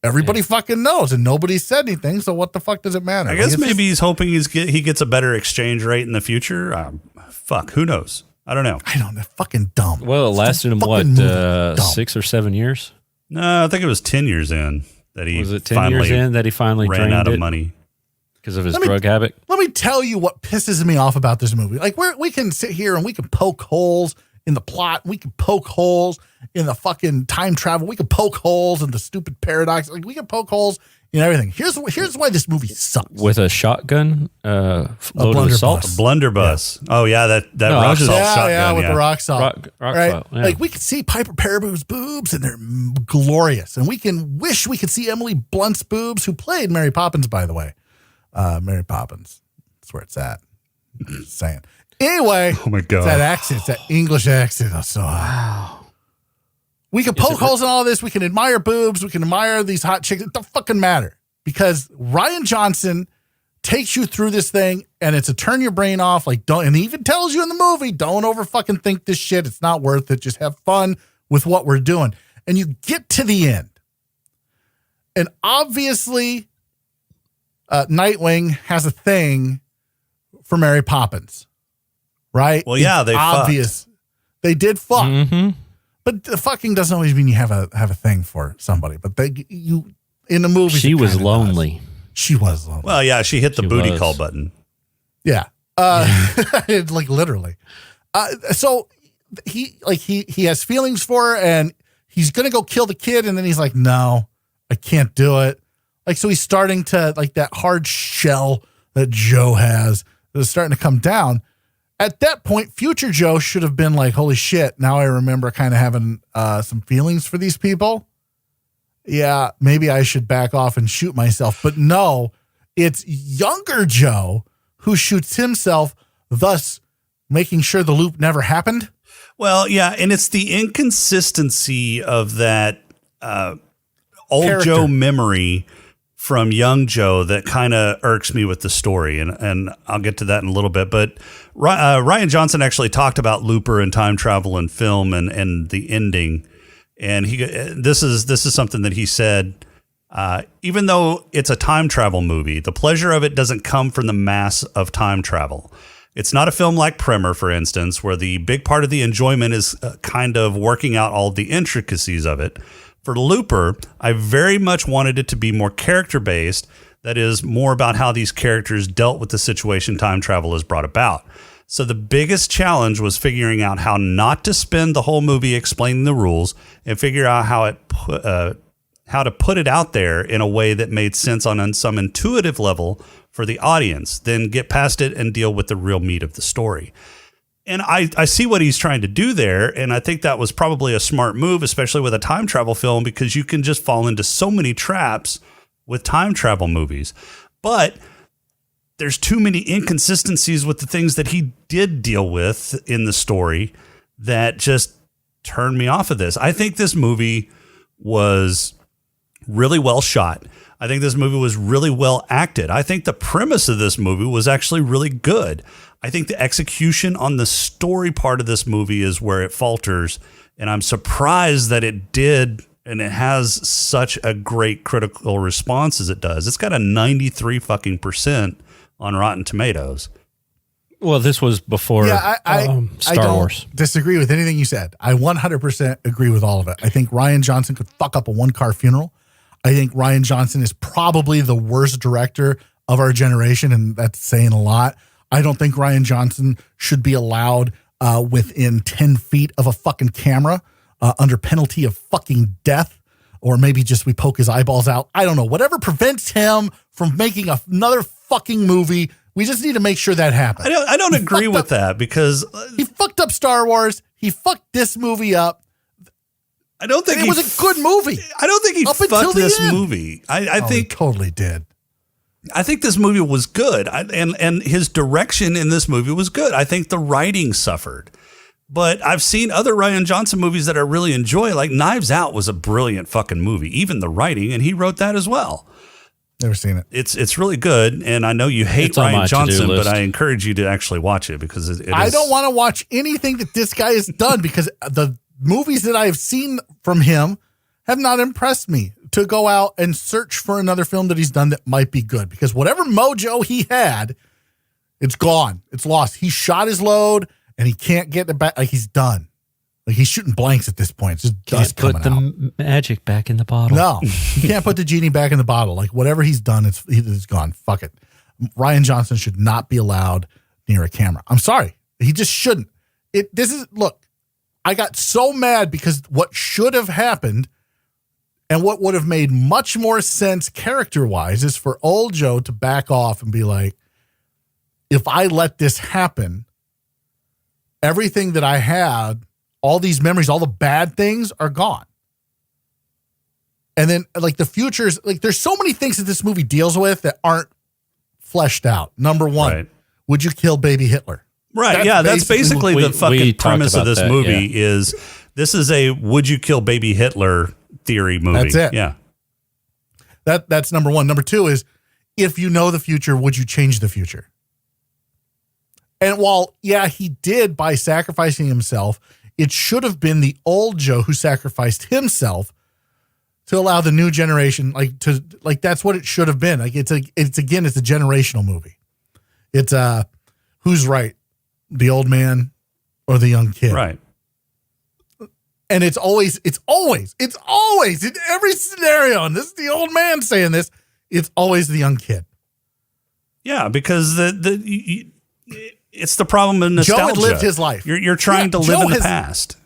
S5: Everybody fucking knows, and nobody said anything. So what the fuck does it matter?
S4: I guess maybe he's hoping he gets a better exchange rate in the future. Fuck, who knows? I don't know.
S5: I don't know. Fucking dumb.
S3: well, it lasted him
S5: fucking movie. Dumb.
S3: 6 or 7 years.
S4: No, I think it was 10 years in that he
S3: Was it 10 years in that he finally
S4: ran out of money
S3: because of his drug habit?
S5: Let me tell you what pisses me off about this movie. Like, we can sit here and we can poke holes in the plot. We can poke holes in the fucking time travel. We can poke holes in the stupid paradox. Like, we can poke holes in everything. Here's why this movie sucks.
S3: With a shotgun loaded with salt?
S5: blunderbuss.
S4: Blunderbuss. Yeah. Oh, yeah, that rock salt shotgun.
S5: Yeah, with the rock salt.
S3: Rock
S5: right?
S3: salt, yeah.
S5: Like, we could see Piper Peraboo's boobs, and they're glorious. And we can wish we could see Emily Blunt's boobs, who played Mary Poppins, by the way. Mary Poppins. That's where it's at. Just saying. Anyway,
S4: Oh my God.
S5: it's that accent, it's that English accent. Wow. We can poke holes in all this. We can admire boobs. We can admire these hot chicks. It don't fucking matter, because Ryan Johnson takes you through this thing, and it's a turn your brain off. Like, and he even tells you in the movie, don't over fucking think this shit. It's not worth it. Just have fun with what we're doing. And you get to the end, and obviously, Nightwing has a thing for Mary Poppins, right?
S4: Well, yeah,
S5: it's
S4: they
S5: obvious. They did fuck,
S3: Mm-hmm.
S5: but the fucking doesn't always mean you have a thing for somebody. But you in the movie,
S3: She was lonely.
S5: She was lonely.
S4: Well, yeah, she hit the
S3: She
S4: booty
S3: was.
S4: call button.
S5: Yeah, like literally. So he has feelings for her, and he's gonna go kill the kid, and then he's like, no, I can't do it. Like, so he's starting to, like, that hard shell that Joe has is starting to come down. At that point, future Joe should have been like, holy shit, now I remember kind of having some feelings for these people. Yeah, maybe I should back off and shoot myself. But no, it's younger Joe who shoots himself, thus making sure the loop never happened.
S4: Well, yeah, and it's the inconsistency of that old
S5: Character.
S4: Joe memory from young Joe that kind of irks me with the story, and I'll get to that in a little bit. But Ryan Johnson actually talked about Looper and time travel and film and the ending, and this is something that he said. Even though it's a time travel movie, the pleasure of it doesn't come from the mass of time travel. It's not a film like Primer, for instance, where the big part of the enjoyment is kind of working out all the intricacies of it. For Looper, I very much wanted it to be more character-based, that is, more about how these characters dealt with the situation time travel has brought about. So the biggest challenge was figuring out how not to spend the whole movie explaining the rules, and figure out how to put it out there in a way that made sense on some intuitive level for the audience, then get past it and deal with the real meat of the story. And I see what he's trying to do there, and I think that was probably a smart move, especially with a time travel film, because you can just fall into so many traps with time travel movies. But there's too many inconsistencies with the things that he did deal with in the story that just turned me off of this. I think this movie was really well shot. I think this movie was really well acted. I think the premise of this movie was actually really good. I think the execution on the story part of this movie is where it falters. And I'm surprised that it did, and it has such a great critical response as it does. It's got a 93% on Rotten Tomatoes.
S3: Well, this was before
S5: I
S3: Star Wars.
S5: Disagree with anything you said. I 100% agree with all of it. I think Ryan Johnson could fuck up a one-car funeral. I think Ryan Johnson is probably the worst director of our generation, and that's saying a lot. I don't think Ryan Johnson should be allowed within 10 feet of a fucking camera under penalty of fucking death, or maybe just we poke his eyeballs out. I don't know. Whatever prevents him from making another fucking movie, we just need to make sure that happens.
S4: I don't agree with that, because
S5: he fucked up Star Wars. He fucked this movie up.
S4: I don't think
S5: it was a good movie.
S4: I don't think he
S5: Up until
S4: fucked
S5: the
S4: this
S5: end.
S4: movie. I think
S5: he totally did.
S4: I think this movie was good, and his direction in this movie was good. I think the writing suffered. But I've seen other Rian Johnson movies that I really enjoy, like Knives Out was a brilliant fucking movie, even the writing, and he wrote that as well.
S5: Never seen it.
S4: It's really good, and I know you hate
S3: It's on my
S4: Rian Johnson,
S3: to-do
S4: but
S3: list.
S4: I encourage you to actually watch it because
S5: I don't want to watch anything that this guy has done because the movies that I have seen from him have not impressed me to go out and search for another film that he's done that might be good, because whatever mojo he had, it's gone. It's lost. He shot his load and he can't get it back. Like, he's done. Like, he's shooting blanks at this point. It's just dust
S3: Can't
S5: coming
S3: put
S5: out.
S3: the magic back in the bottle.
S5: No, you can't put the genie back in the bottle. Like, whatever he's done, it's gone. Fuck it. Ryan Johnson should not be allowed near a camera. I'm sorry. He just shouldn't. Look, I got so mad because what should have happened and what would have made much more sense character-wise is for old Joe to back off and be like, if I let this happen, everything that I had, all these memories, all the bad things are gone. And then, like, the futures, like, there's so many things that this movie deals with that aren't fleshed out. Number one,
S4: Right.
S5: would you kill baby Hitler?
S4: Right. That's basically
S3: We
S4: the fucking
S3: talked
S4: premise of
S3: about
S4: this
S3: that,
S4: movie
S3: yeah.
S4: is this is a would you kill baby Hitler theory movie.
S5: That's it.
S4: Yeah.
S5: That's number one. Number two is, if you know the future, would you change the future? And while, yeah, he did by sacrificing himself, it should have been the old Joe who sacrificed himself to allow the new generation, that's what it should have been. Like, it's a generational movie. It's who's right, the old man or the young kid?
S4: Right.
S5: And it's always in every scenario, and this is the old man saying this, it's always the young kid.
S4: Yeah, because it's the problem of nostalgia.
S5: Joe had lived his life.
S4: You're trying to live in the past.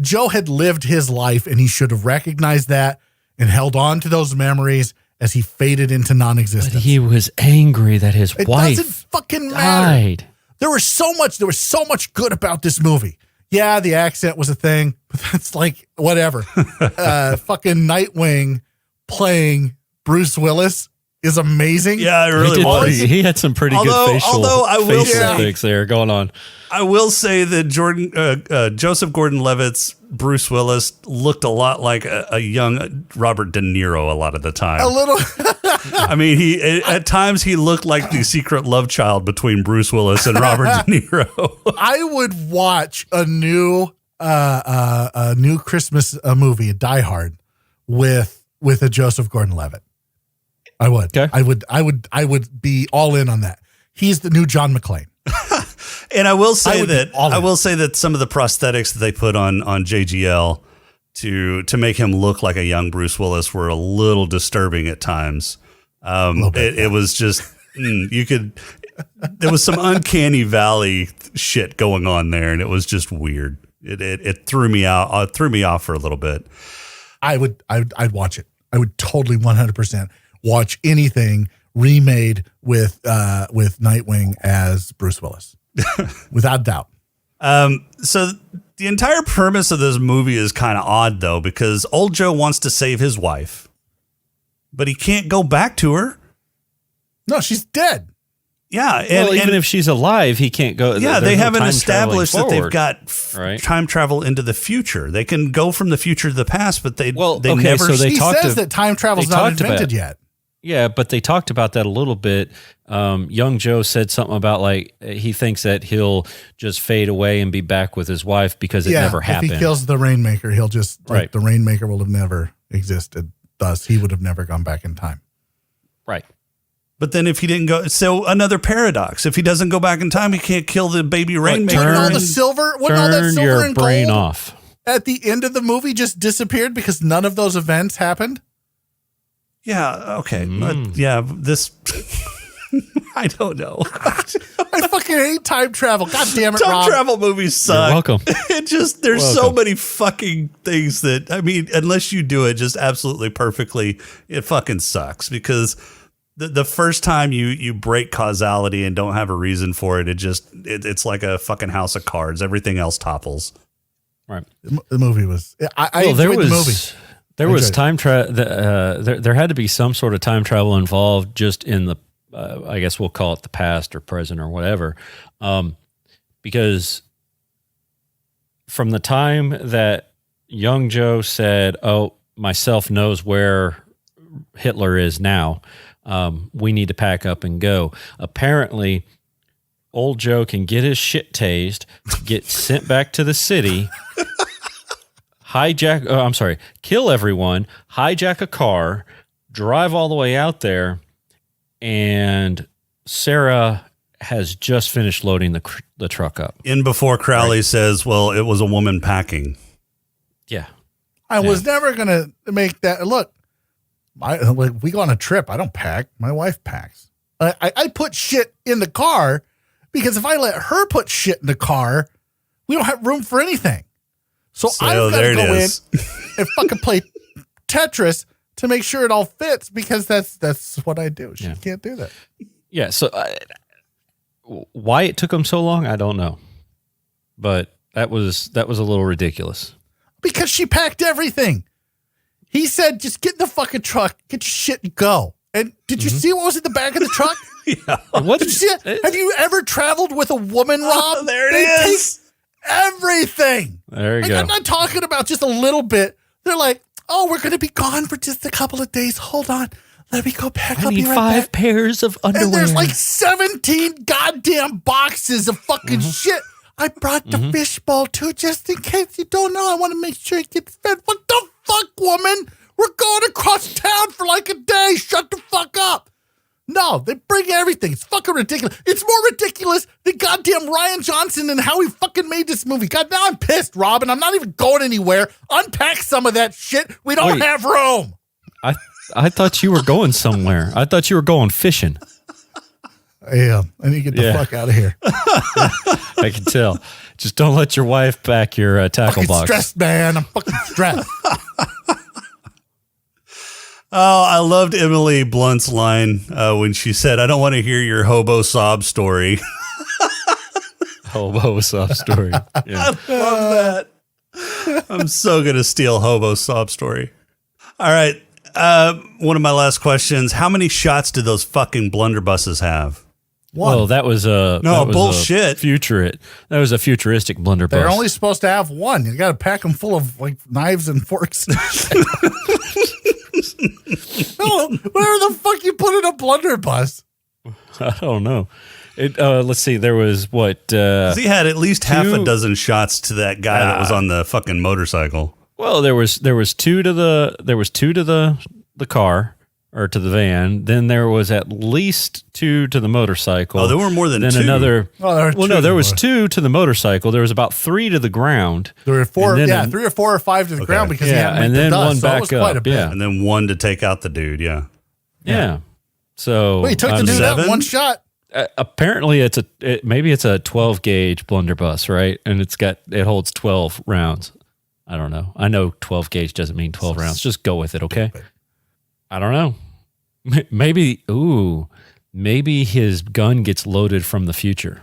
S5: Joe had lived his life, and he should have recognized that and held on to those memories as he faded into non-existence.
S3: But he was angry that his
S5: It
S3: wife
S5: doesn't fucking matter.
S3: died.
S5: There was so much good about this movie. Yeah, the accent was a thing, but that's like whatever. Fucking Nightwing playing Bruce Willis is amazing.
S4: Yeah, it really was.
S3: He had some pretty good facial things there going on.
S4: I will say that Joseph Gordon-Levitt's Bruce Willis looked a lot like a young Robert De Niro a lot of the time.
S5: A little.
S4: I mean, at times he looked like the secret love child between Bruce Willis and Robert De Niro.
S5: I would watch a new Christmas movie, Die Hard, with a Joseph Gordon-Levitt. I would.
S3: Okay.
S5: I would be all in on that. He's the new John McClane.
S4: And I will say
S5: I
S4: that some of the prosthetics that they put on JGL to make him look like a young Bruce Willis were a little disturbing at times. It was just there was some uncanny valley shit going on there, and it was just weird. It threw me out. Threw me off for a little bit.
S5: I'd watch it. I would totally 100% watch anything remade with Nightwing as Bruce Willis, without doubt.
S4: So the entire premise of this movie is kind of odd, though, because old Joe wants to save his wife, but he can't go back to her.
S5: No, she's dead.
S4: Yeah,
S3: Even if she's alive, he can't go.
S4: Yeah, they haven't established that they've got
S3: right?
S4: time travel into the future. They can go from the future to the past, but they never.
S3: So they
S5: He
S3: talked
S5: says that time travel's not invented yet.
S3: Yeah, but they talked about that a little bit. Young Joe said something about like he thinks that he'll just fade away and be back with his wife because it never happened.
S5: If he kills the Rainmaker, he'll just the Rainmaker will have never existed. Thus, he would have never gone back in time.
S3: Right.
S4: But then if he didn't go, so another paradox. If he doesn't go back in time, he can't kill the baby Rainmaker.
S5: Wouldn't all that silver
S3: your
S5: and
S3: brain
S5: gold
S3: off
S5: at the end of the movie just disappeared because none of those events happened?
S4: Yeah. Okay. But yeah. This. I don't know.
S5: I fucking hate time travel. God damn it,
S4: Time
S5: Rob.
S4: travel movies suck.
S3: You're welcome.
S4: It just there's so many fucking things that I mean, unless you do it just absolutely perfectly, it fucking sucks because the first time you break causality and don't have a reason for it, it's like a fucking house of cards. Everything else topples.
S3: Right.
S5: The movie was. I enjoyed the movie.
S3: There was time travel. There had to be some sort of time travel involved just in the I guess we'll call it the past or present or whatever, because from the time that young Joe said, "Oh, myself knows where Hitler is now. We need to pack up and go." Apparently, old Joe can get his shit tased, get sent back to the city, kill everyone, hijack a car, drive all the way out there, and Sarah has just finished loading the truck up.
S4: In before Crowley says, well, it was a woman packing.
S3: Yeah.
S5: I was never going to make that. Look, we go on a trip. I don't pack. My wife packs. I put shit in the car because if I let her put shit in the car, we don't have room for anything. So I've got to go in and fucking play Tetris to make sure it all fits because that's what I do. She can't do that.
S3: Yeah. So why it took them so long, I don't know. But that was a little ridiculous.
S5: Because she packed everything. He said, just get in the fucking truck, get your shit and go. And did you see what was in the back of the truck?
S3: What
S5: Did you see it? Have you ever traveled with a woman, Rob?
S4: There it
S5: They
S4: is.
S5: take everything.
S3: There you go.
S5: I'm not talking about just a little bit. They're like, oh, we're going to be gone for just a couple of days. Hold on. Let me go pack up.
S3: I need
S5: Be right
S3: 5
S5: back.
S3: pairs of underwear.
S5: And there's like 17 goddamn boxes of fucking shit. I brought the fishbowl too, just in case you don't know. I want to make sure it gets fed. What the fuck, woman? We're going across town for like a day. Shut the fuck up. No, they bring everything. It's fucking ridiculous. It's more ridiculous than goddamn Ryan Johnson and how he fucking made this movie. God, now I'm pissed, Robin. I'm not even going anywhere. Unpack some of that shit. We don't have room.
S3: I thought you were going somewhere. I thought you were going fishing.
S5: Yeah, I need to get the fuck out of here.
S3: I can tell. Just don't let your wife pack your tackle
S5: Fucking
S3: box.
S5: stressed, man. I'm fucking stressed.
S4: Oh, I loved Emily Blunt's line when she said, I don't want to hear your hobo sob story.
S3: Hobo sob story. Yeah.
S4: I love that. I'm so going to steal hobo sob story. All right. One of my last questions. How many shots did those fucking blunderbusses have?
S3: Well, that was
S4: bullshit.
S3: That was a futuristic blunderbuss.
S5: They're only supposed to have one. You got to pack them full of like knives and forks. No, where the fuck you put in a blunderbuss?
S3: I don't know. Let's see. There was what?
S4: He had at least half a dozen shots to that guy that was on the fucking motorcycle.
S3: Well, there was two to the car or to the van. Then there was at least 2 to the motorcycle.
S4: Oh, there were more than
S3: then
S4: 2.
S3: Another.
S5: Oh,
S3: there was 2 to the motorcycle. There was about 3 to the ground.
S5: There were 4,
S3: then
S5: 3 or 4 or 5 to the ground because he hadn't
S3: and
S5: raked
S3: then
S5: the dust,
S3: one
S5: so it
S3: back
S5: was quite a
S3: up.
S5: bit.
S3: Yeah,
S4: And then 1 to take out the dude.
S3: yeah. So
S5: Wait, he took the dude out in one shot.
S3: Apparently, maybe it's a 12 gauge blunderbuss, right? And it holds 12 rounds. I don't know. I know 12 gauge doesn't mean 12 rounds. Just go with it, okay? I don't know. Maybe his gun gets loaded from the future.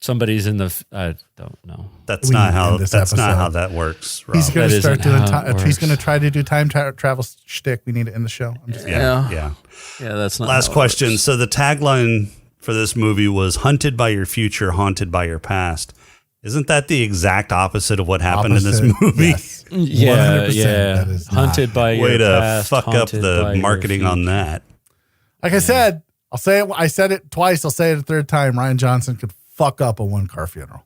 S3: Somebody's in the. I don't know.
S4: That's not how that works, Rob.
S5: He's going to start doing. He's going to
S3: works.
S5: try to do time travel shtick. We need it in the show. I'm just
S3: Yeah, that's not.
S4: Last
S3: how it
S4: question.
S3: works.
S4: So the tagline for this movie was "Hunted by your future, haunted by your past." Isn't that the exact opposite of what happened in this movie?
S5: Yes.
S3: Yeah,
S5: 100%,
S3: yeah.
S5: that is
S3: Hunted by your
S4: Way to
S3: past,
S4: fuck up
S3: haunted by
S4: the
S3: your
S4: marketing on
S3: future.
S4: that.
S5: Like I said, I'll say it. I said it twice. I'll say it a third time. Ryan Johnson could fuck up a 1-car funeral.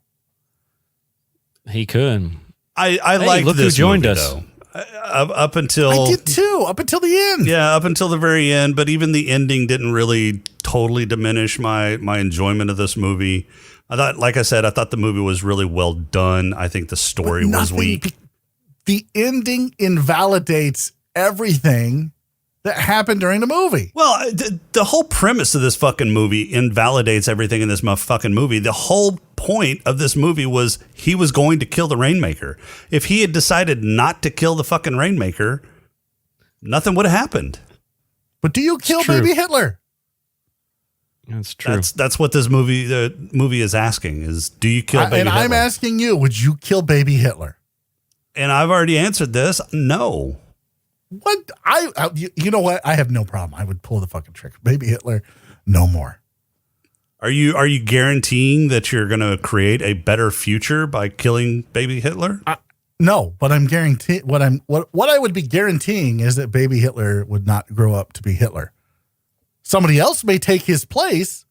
S3: He could.
S4: I
S3: Hey,
S4: liked
S3: look who
S4: this
S3: joined
S4: movie,
S3: us.
S4: though. Up until
S5: I did too, up until the end.
S4: Yeah, up until the very end, but even the ending didn't really totally diminish my enjoyment of this movie. I thought the movie was really well done. I think the story was weak.
S5: The ending invalidates everything that happened during the movie.
S4: Well, the whole premise of this fucking movie invalidates everything in this fucking movie. The whole point of this movie was he was going to kill the Rainmaker. If he had decided not to kill the fucking Rainmaker, nothing would have happened.
S5: But do you kill
S3: true.
S5: baby Hitler?
S3: That's true.
S4: That's what this movie is asking is, do you kill baby Hitler?
S5: I'm asking you, would you kill baby Hitler?
S4: And I've already answered this. No.
S5: What? You know what? I have no problem. I would pull the fucking trick. Baby Hitler, no more.
S4: Are you guaranteeing that you're going to create a better future by killing baby Hitler?
S5: No, but I'm guaranteeing what I would be guaranteeing is that baby Hitler would not grow up to be Hitler. Somebody else may take his place,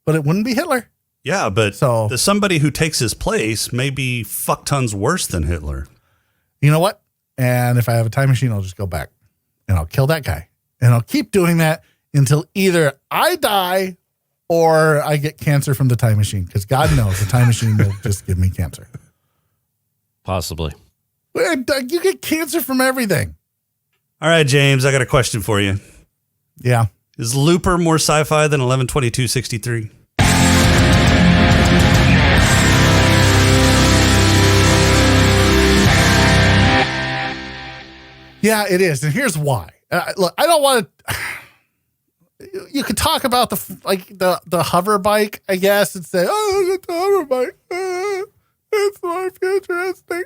S5: but it wouldn't be Hitler.
S4: Yeah, but somebody who takes his place may be fuck tons worse than Hitler.
S5: You know what? And if I have a time machine, I'll just go back and I'll kill that guy. And I'll keep doing that until either I die or I get cancer from the time machine. Because God knows the time machine will just give me cancer.
S3: Possibly.
S5: You get cancer from everything.
S4: All right, James, I got a question for you.
S5: Yeah.
S4: Is Looper more sci-fi than 11/22/63?
S5: Yeah, it is. And here's why. Look, I don't want to. You could talk about the hover bike, I guess, and say, "Oh, it's a hover bike. It's more futuristic."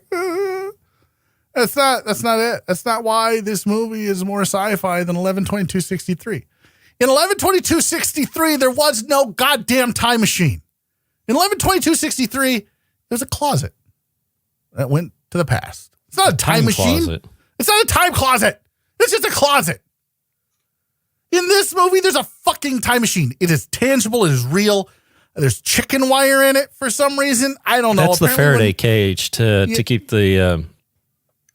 S5: That's not it. That's not why this movie is more sci-fi than 11/22/63. In 11/22/63, there was no goddamn time machine. In 11/22/63, there's a closet that went to the past. It's not a time machine.
S3: Closet.
S5: It's not a time closet. It's just a closet. In this movie, there's a fucking time machine. It is tangible. It is real. There's chicken wire in it for some reason. I don't know.
S3: That's the Faraday cage to keep the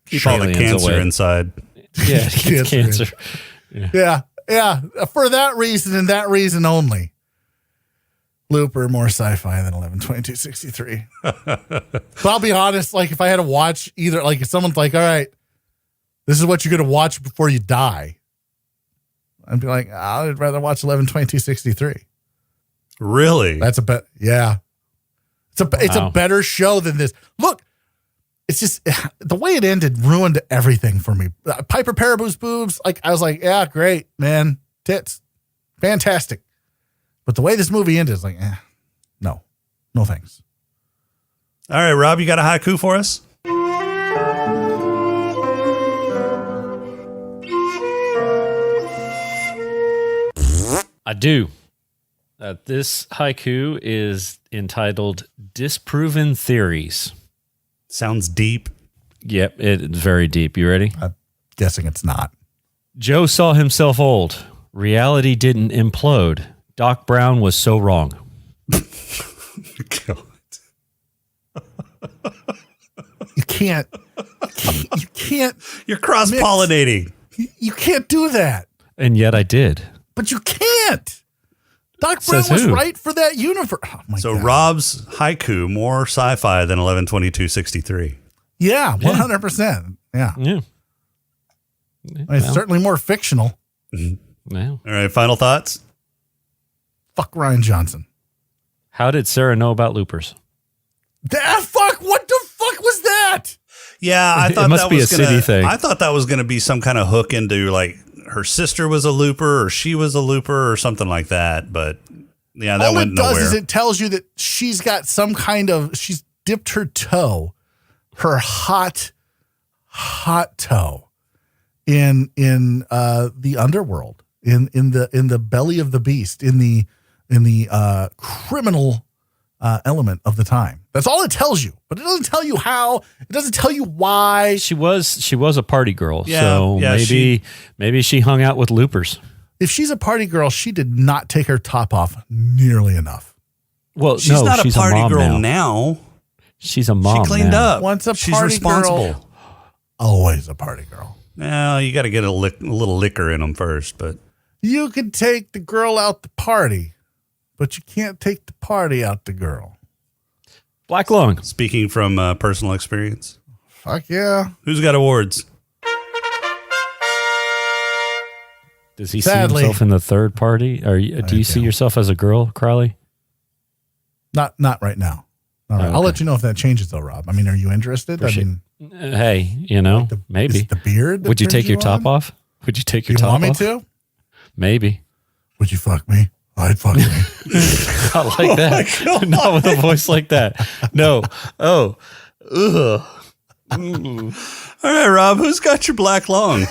S4: keep all the cancer
S3: away.
S4: Inside.
S3: Yeah, keep cancer.
S5: Yeah. For that reason and that reason only. Looper more sci-fi than 11/22/63. But I'll be honest, like if I had to watch either, like if someone's like, all right, this is what you're going to watch before you die, I'd be like, I'd rather watch 11/22/63.
S4: Really?
S5: That's a bet. Yeah. It's a better show than this. Look, it's just the way it ended ruined everything for me. Piper Paraboo's boobs. Like I was like, yeah, great, man. Tits. Fantastic. But the way this movie ended is like, no thanks.
S4: All right, Rob, you got a haiku for us?
S3: I do. This haiku is entitled Disproven Theories.
S4: Sounds deep.
S3: Yep, it's very deep. You ready?
S5: I'm guessing it's not.
S3: Joe saw himself old. Reality didn't implode. Doc Brown was so wrong.
S5: You can't.
S4: You're cross-pollinating.
S5: You can't do that.
S3: And yet I did.
S5: But you can't. Doc Brown was right for that universe. Oh my God.
S4: Rob's haiku more sci-fi than 11/22/63.
S5: Yeah, 100%. Yeah. It's certainly more fictional.
S3: Yeah.
S4: All right, final thoughts?
S5: Fuck Ryan Johnson.
S3: How did Sarah know about loopers?
S5: What the fuck was that?
S4: Yeah, I thought
S3: it must
S4: that
S3: be
S4: was
S3: a city thing.
S4: I thought that was going to be some kind of hook into like her sister was a looper or she was a looper or something like that. But yeah, that went nowhere.
S5: All it does is it tells you that she's got some kind of, she's dipped her toe, her hot toe in the underworld, in the belly of the beast, in the criminal element of the time. That's all it tells you, but it doesn't tell you how. It doesn't tell you why.
S3: She was a party girl,
S4: Yeah,
S3: so
S4: yeah,
S3: maybe she hung out with loopers.
S5: If she's a party girl, she did not take her top off nearly enough.
S3: Well,
S4: she's not
S3: she's
S4: a party
S3: mom
S4: girl
S3: now. She's a mom.
S4: She cleaned
S3: now.
S4: up.
S5: Once a
S4: she's
S5: party
S4: responsible.
S5: girl, always a party girl.
S4: Well, you got to get a little liquor in them first, but
S5: You could take the girl out the party, but you can't take the party out the girl.
S3: Black Lung.
S4: Speaking from personal experience.
S5: Fuck yeah.
S4: Who's got awards?
S3: Does he
S5: Sadly.
S3: see himself in the third party? Do you see yourself as a girl, Crowley?
S5: Not right now. All right.
S3: Okay.
S5: I'll let you know if that changes though, Rob. I mean, are you interested?
S3: Appreciate-
S5: I mean,
S3: Hey, maybe.
S5: is it the beard? that
S3: Would you
S5: turns
S3: take your top
S5: on?
S3: off? Would you take your
S5: You
S3: top
S5: want me
S3: off?
S5: to?
S3: Maybe.
S5: Would you fuck me? I'd fuck me.
S3: Not like that. Not with a voice like that. No. Oh. Ugh.
S4: All right, Rob, who's got your black lung?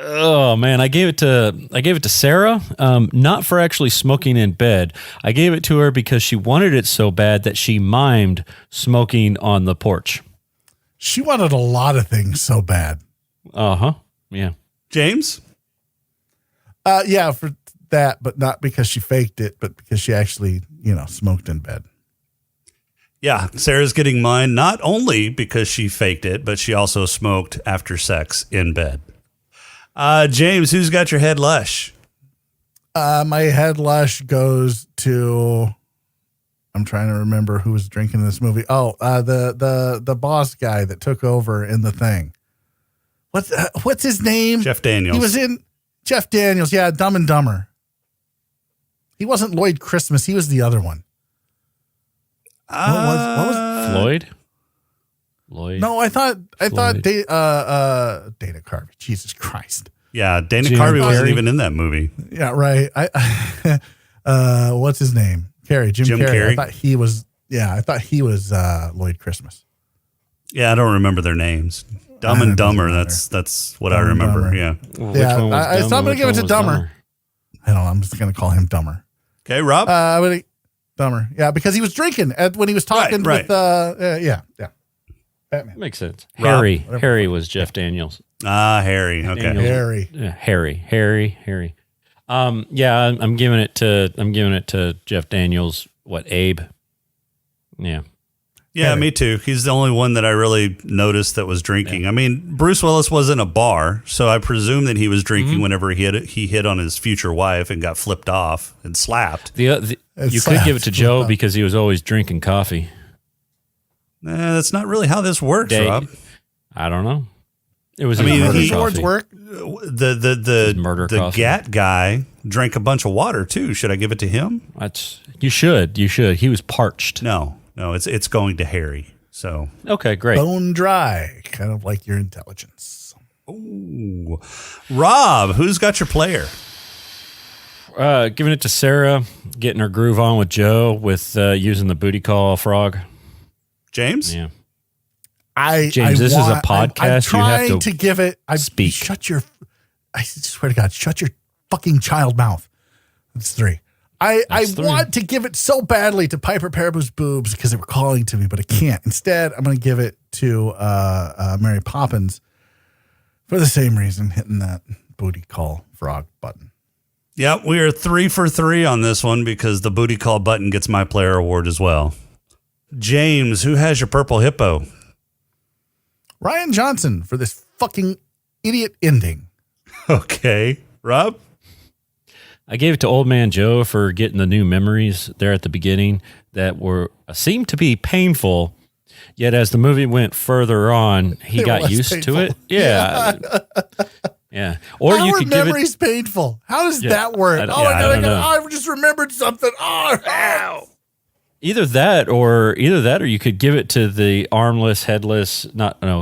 S3: Oh man, I gave it to Sarah, not for actually smoking in bed. I gave it to her because she wanted it so bad that she mimed smoking on the porch.
S5: She wanted a lot of things so bad.
S3: Yeah.
S4: James?
S5: Yeah, for that, but not because she faked it, but because she actually, smoked in bed.
S4: Yeah, Sarah's getting mine not only because she faked it, but she also smoked after sex in bed. James, who's got your head lush?
S5: My head lush goes to, I'm trying to remember who was drinking in this movie. Oh, the boss guy that took over in the thing. What's his name?
S4: Jeff Daniels.
S5: He was in Jeff Daniels. Yeah, Dumb and Dumber. He wasn't Lloyd Christmas. He was the other one. What was
S3: Floyd? Lloyd.
S5: No, I thought
S3: Floyd.
S5: Dana Carvey. Jesus Christ.
S4: Yeah, Dana
S3: Jim
S4: Carvey wasn't
S3: Carrey?
S4: even in that movie.
S5: Yeah, right. What's his name? Jim Carrey. I thought he was Lloyd Christmas.
S4: Yeah, I don't remember their names. Dumb and Dumber. That's what I
S5: Dumb and
S4: remember.
S5: Dumber.
S4: Yeah.
S3: Well, which
S5: Yeah,
S3: one was
S5: I'm
S3: dumb
S5: going
S3: and
S5: to
S3: which
S5: give it
S3: one
S5: to
S3: was
S5: Dumber. I don't know. I'm just going to call him Dumber.
S4: Okay, Rob.
S5: Dumber. Yeah, because he was drinking when he was talking
S4: Right.
S5: with, yeah. Batman.
S3: Makes sense.
S4: Rob?
S3: Harry was Jeff Daniels.
S4: Harry. Okay.
S3: Daniels.
S5: Harry.
S3: Yeah, Harry. Yeah, I'm giving it to Jeff Daniels. What, Abe? Yeah.
S4: Yeah,
S5: Harry.
S4: me too. He's the only one that I really noticed that was drinking. I mean, Bruce Willis was in a bar, so I presume that he was drinking whenever he hit on his future wife and got flipped off and slapped.
S3: You could give it to Joe because he was always drinking coffee.
S4: That's not really how this works, Rob.
S3: I don't know. It was.
S4: I mean,
S3: murder
S4: he-
S5: Words
S3: coffee.
S5: work.
S4: The
S3: Murder
S4: the
S3: coffee.
S4: Gat guy drank a bunch of water too. Should I give it to him?
S3: You should. He was parched.
S4: No, it's going to Harry. So
S3: Okay, great.
S5: Bone dry. Kind of like your intelligence.
S4: ooh. Rob, who's got your player?
S3: Giving it to Sarah, getting her groove on with Joe with using the booty call frog.
S4: James?
S3: Yeah.
S5: James,
S3: this is a podcast.
S5: I'm
S3: You
S5: trying
S3: have to
S5: give it.
S3: speak.
S5: I swear to God, shut your fucking child mouth. It's 3. I
S3: That's 3.
S5: want to give it so badly to Piper Paraboo's boobs because they were calling to me, but I can't. Instead, I'm going to give it to Mary Poppins for the same reason, hitting that booty call frog button.
S4: Yep, we are 3 for 3 on this one because the booty call button gets my player award as well. James, who has your purple hippo?
S5: Ryan Johnson for this fucking idiot ending.
S4: Okay. Rob?
S3: I gave it to Old Man Joe for getting the new memories there at the beginning that seemed to be painful. Yet as the movie went further on, he
S5: They were
S3: got
S5: less
S3: used
S5: painful.
S3: to it. Yeah. Yeah. Or
S5: How
S3: you
S5: are
S3: could give it.
S5: memories painful? How does
S3: Yeah,
S5: that work?
S3: I
S5: Oh
S3: don't-
S5: my
S3: yeah, I
S5: God,
S3: don't know.
S5: I just remembered something. Oh, ow.
S3: Either that or you could give it to the armless, headless,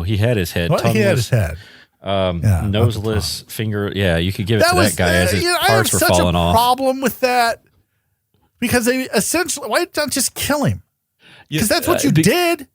S3: he had his head,
S5: Well,
S3: tongueless,
S5: he had his head. Yeah,
S3: noseless, finger. Yeah, you could give it to that guy as his
S5: I have
S3: parts were
S5: such
S3: falling
S5: a
S3: off.
S5: problem with that because they essentially, why not just kill him? Because that's what you did.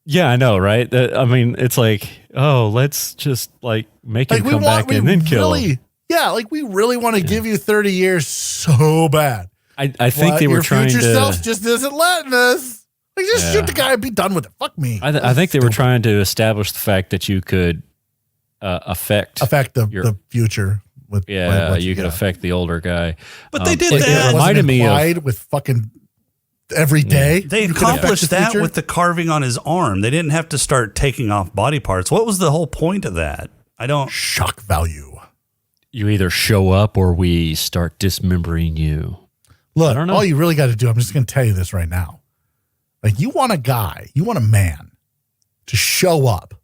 S3: Yeah, I know, right? I mean, it's like, let's just make him come back and then kill him.
S5: Yeah, we really want to give you 30 years so bad.
S3: I think
S5: But
S3: they were
S5: your
S3: trying
S5: future
S3: to.
S5: self just isn't letting us. Just shoot the guy and be done with it. Fuck me.
S3: I think they were trying to establish the fact that you could affect
S5: the future with what
S3: you could affect the older guy.
S4: But they did
S3: it
S4: that.
S3: reminded me of
S5: implied with fucking every day.
S4: They
S5: you could affect
S4: accomplished
S5: the
S4: that
S5: future?
S4: with the carving on his arm. They didn't have to start taking off body parts. What was the whole point of that? I don't.
S5: shock value.
S3: you either show up or we start dismembering you.
S5: Look,
S3: don't know.
S5: all you really got to do, I'm just going to tell you this right now. You want a man to show up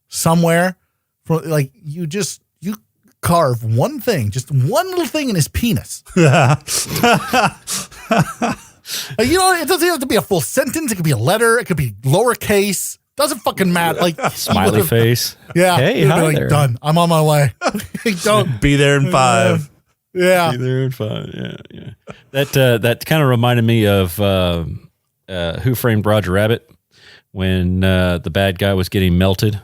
S5: somewhere for you carve one thing, just one little thing in his penis. It doesn't have to be a full sentence. It could be a letter. It could be lowercase. Doesn't fucking matter.
S3: Smiley face.
S5: Yeah.
S3: Hey,
S5: he would've
S3: hi
S5: been
S3: there.
S5: Done. I'm on my way. Don't.
S4: Be there in 5.
S5: Yeah.
S3: Be there in 5. Yeah. That kind of reminded me of Who Framed Roger Rabbit when the bad guy was getting melted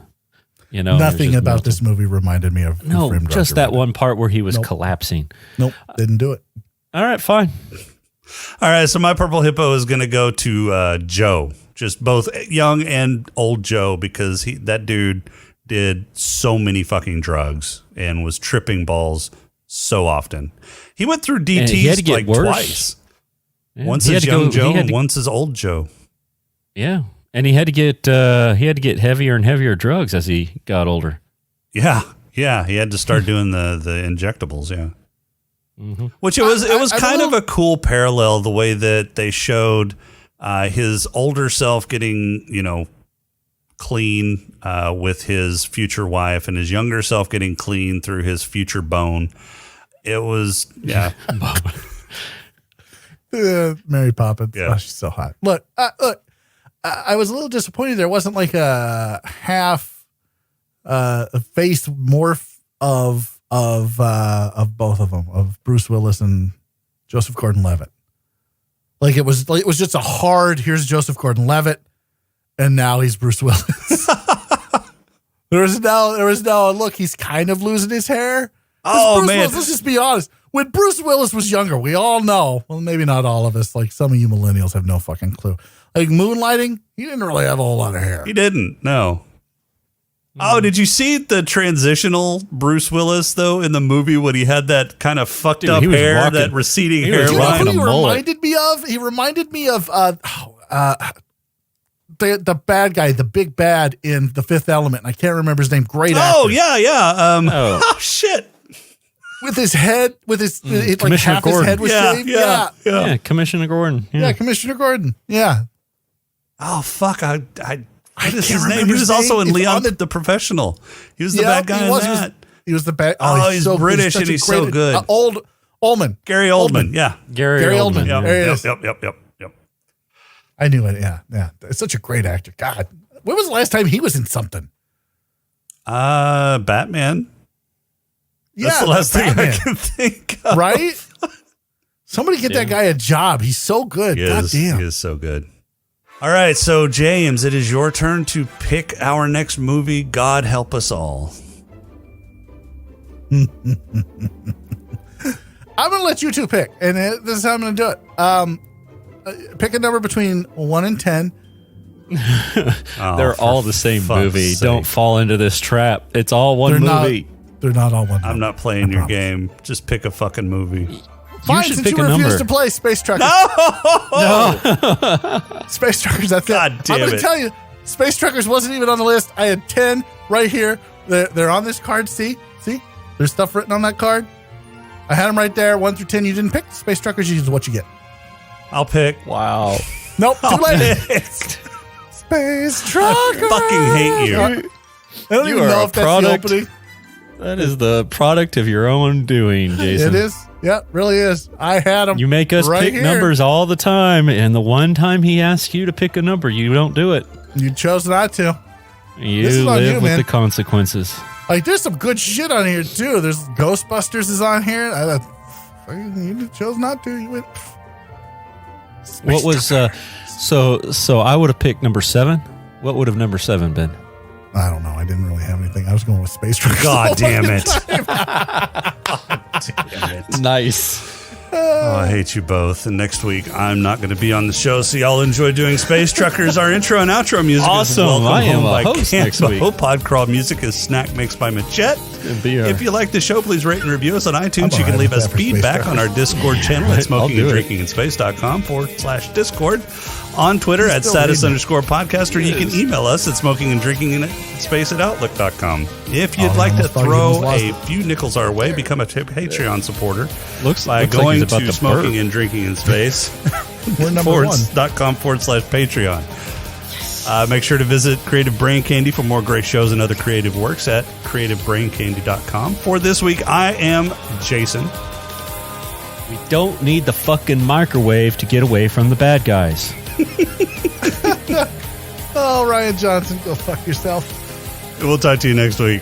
S3: You know,
S5: Nothing about this movie reminded me of Who
S3: No,
S5: Framed
S3: just
S5: Roger
S3: that
S5: Rabbit.
S3: one part where he was
S5: Nope.
S3: collapsing.
S5: Nope, didn't do it.
S3: All right, fine.
S4: All right, so my purple hippo is going to go to Joe, just both young and old Joe, because that dude did so many fucking drugs and was tripping balls so often. He went through
S3: And he had to
S4: DTs
S3: get
S4: like
S3: worse.
S4: twice.
S3: Yeah,
S4: Once
S3: he had
S4: as
S3: to
S4: young
S3: go-
S4: Joe
S3: he had
S4: and
S3: to-
S4: once as old Joe.
S3: Yeah, and he had to get heavier and heavier drugs as he got older.
S4: Yeah. He had to start doing the injectables, yeah. Which it was kind of a cool parallel, the way that they showed his older self getting, clean with his future wife, and his younger self getting clean through his future bone. It was, yeah.
S5: Mary Poppins.
S4: Yeah.
S5: Oh, she's so hot. Look, I was a little disappointed. There wasn't like a half face morph of both of them, of Bruce Willis and Joseph Gordon-Levitt. Like it was just a hard. Here's Joseph Gordon-Levitt, and now he's Bruce Willis. there was no look. He's kind of losing his hair.
S4: Oh,
S5: Bruce
S4: man.
S5: Willis, let's just be honest. When Bruce Willis was younger, we all know, well, maybe not all of us, like some of you millennials have no fucking clue. Like Moonlighting, he didn't really have a whole lot of hair.
S4: He didn't, no. Oh, did you see the transitional Bruce Willis, though, in the movie when he had that kind of fucked up
S3: he was
S4: hair,
S3: rocking-
S4: that receding
S3: he was
S5: Do you know
S4: hairline?
S3: rocking
S5: who
S3: a
S5: he
S3: mullet.
S5: reminded me of? He reminded me of the bad guy, the big bad in The Fifth Element. And I can't remember his name. Great actor.
S4: Oh, yeah.
S3: Oh.
S4: Oh, shit.
S5: With his head, like
S3: Commissioner
S5: half his
S3: Gordon.
S5: head was shaved.
S3: Yeah, Commissioner Gordon.
S5: Yeah, Commissioner Gordon. Yeah.
S4: Oh, fuck. What is
S5: can't
S4: his name?
S5: remember
S4: He
S5: his
S4: was also
S5: name.
S4: in
S5: It's
S4: Leon
S5: on the-
S4: the Professional. He was the
S5: Yeah,
S4: bad guy
S5: he
S4: in
S5: was.
S4: that.
S5: He was the bad.
S4: Oh, he's
S5: so,
S4: British
S5: such
S4: and
S5: a
S4: he's so
S5: great-
S4: good.
S5: Oldman.
S4: Gary Oldman, yeah.
S3: Gary
S5: Oldman.
S3: Oldman.
S5: There he
S4: Yep,
S5: is.
S4: yep.
S5: I knew it. Yeah. It's such a great actor. God, when was the last time he was in something?
S4: Batman. That's
S5: Yeah,
S4: the last thing I
S5: Batman.
S4: can think of.
S5: Right? Somebody get that guy a job. He's so good.
S4: He
S5: God
S4: is,
S5: damn.
S4: he is so good. All right, so James, it is your turn to pick our next movie. God help us all.
S5: I'm going to let you two pick, and this is how I'm going to do it. Pick a number between 1 and 10.
S4: Oh,
S3: They're
S4: for
S3: all the same
S4: fuck's
S3: movie.
S4: sake.
S3: Don't fall into this trap. It's all one movie.
S5: They're not all one.
S4: I'm not playing your game. Just pick a fucking movie.
S5: Fine,
S3: should
S5: since
S3: pick
S5: you
S3: a
S5: refuse
S3: number.
S5: to play Space Truckers. Space Truckers, that's
S4: God
S5: it.
S4: damn
S5: I'm going
S4: it.
S5: to tell you, Space Truckers wasn't even on the list. I had 10 right here. They're on this card. See? There's stuff written on that card. I had them right there, 1 through 10. You didn't pick Space Truckers. You is what you get.
S4: I'll pick.
S3: Wow.
S5: Nope, too late.
S4: Pick.
S5: Space Truckers.
S4: Fucking hate you.
S5: I don't
S3: You
S5: even
S3: are
S5: know
S3: a
S5: if that's
S3: product.
S5: the opening.
S3: That is the product of your own doing, Jason.
S5: It is. Yep, really is. I had them.
S3: You make us
S5: right
S3: pick
S5: here.
S3: numbers all the time, and the one time he asks you to pick a number, you don't do it.
S5: You chose not to.
S3: You
S5: This is on
S3: live
S5: you,
S3: with
S5: man.
S3: the consequences.
S5: Like, there's some good shit on here too. There's Ghostbusters is on here. You chose not to. You went.
S3: What was so I would have picked number 7. What would have number 7 been?
S5: I don't know. I didn't really have anything. I was going with Space Truckers.
S4: God damn it.
S3: Nice.
S4: Oh, I hate you both. And next week, I'm not going to be on the show, so y'all enjoy doing Space Truckers. Our intro and outro music
S3: Awesome.
S4: is Welcome
S3: I am
S4: Home
S3: a
S4: by
S3: host next
S4: Campo.
S3: week.
S4: Podcrawl music is Snack Mix by Machette.
S3: Be our-
S4: If you like the show, please rate and review us on iTunes.
S5: I'm
S4: You can
S5: all
S4: leave
S5: right
S4: us
S5: with that for Space
S4: feedback on our Discord channel at
S3: I'll do it.
S4: smokinganddrinkinginspace.com/Discord. On Twitter at
S5: still
S4: status_podcast, or you can email us at smokinganddrinkinginspace@outlook.com. If you'd
S5: Oh,
S4: like
S5: I
S4: to
S5: almost thought you
S4: throw
S5: almost
S4: a
S5: lost
S4: few nickels our way, become a Patreon supporter
S3: Looks
S4: by
S3: like
S4: going
S3: he's about
S4: to
S3: to
S4: Smoking
S3: burp.
S4: and Drinking in Space.
S5: We're number one.
S4: .com/Patreon. Make sure to visit Creative Brain Candy for more great shows and other creative works at creativebraincandy.com. For this week, I am Jason.
S3: We don't need the fucking microwave to get away from the bad guys.
S5: Oh, Ryan Johnson, go fuck yourself.
S4: And we'll talk to you next week.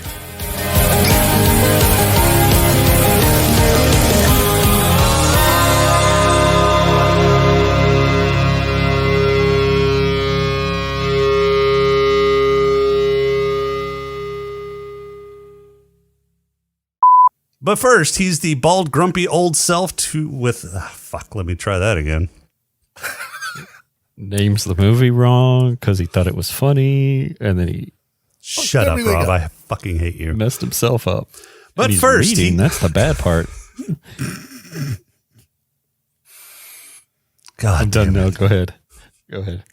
S4: But first, he's the bald, grumpy old self let me try that again.
S3: Names the movie wrong because he thought it was funny, and then he
S4: Shut up, Rob. I fucking hate you.
S3: messed himself up.
S4: But
S3: And he's
S4: first,
S3: reading, that's the bad part.
S4: God
S3: I'm done
S4: damn
S3: now.
S4: it.
S3: Go ahead.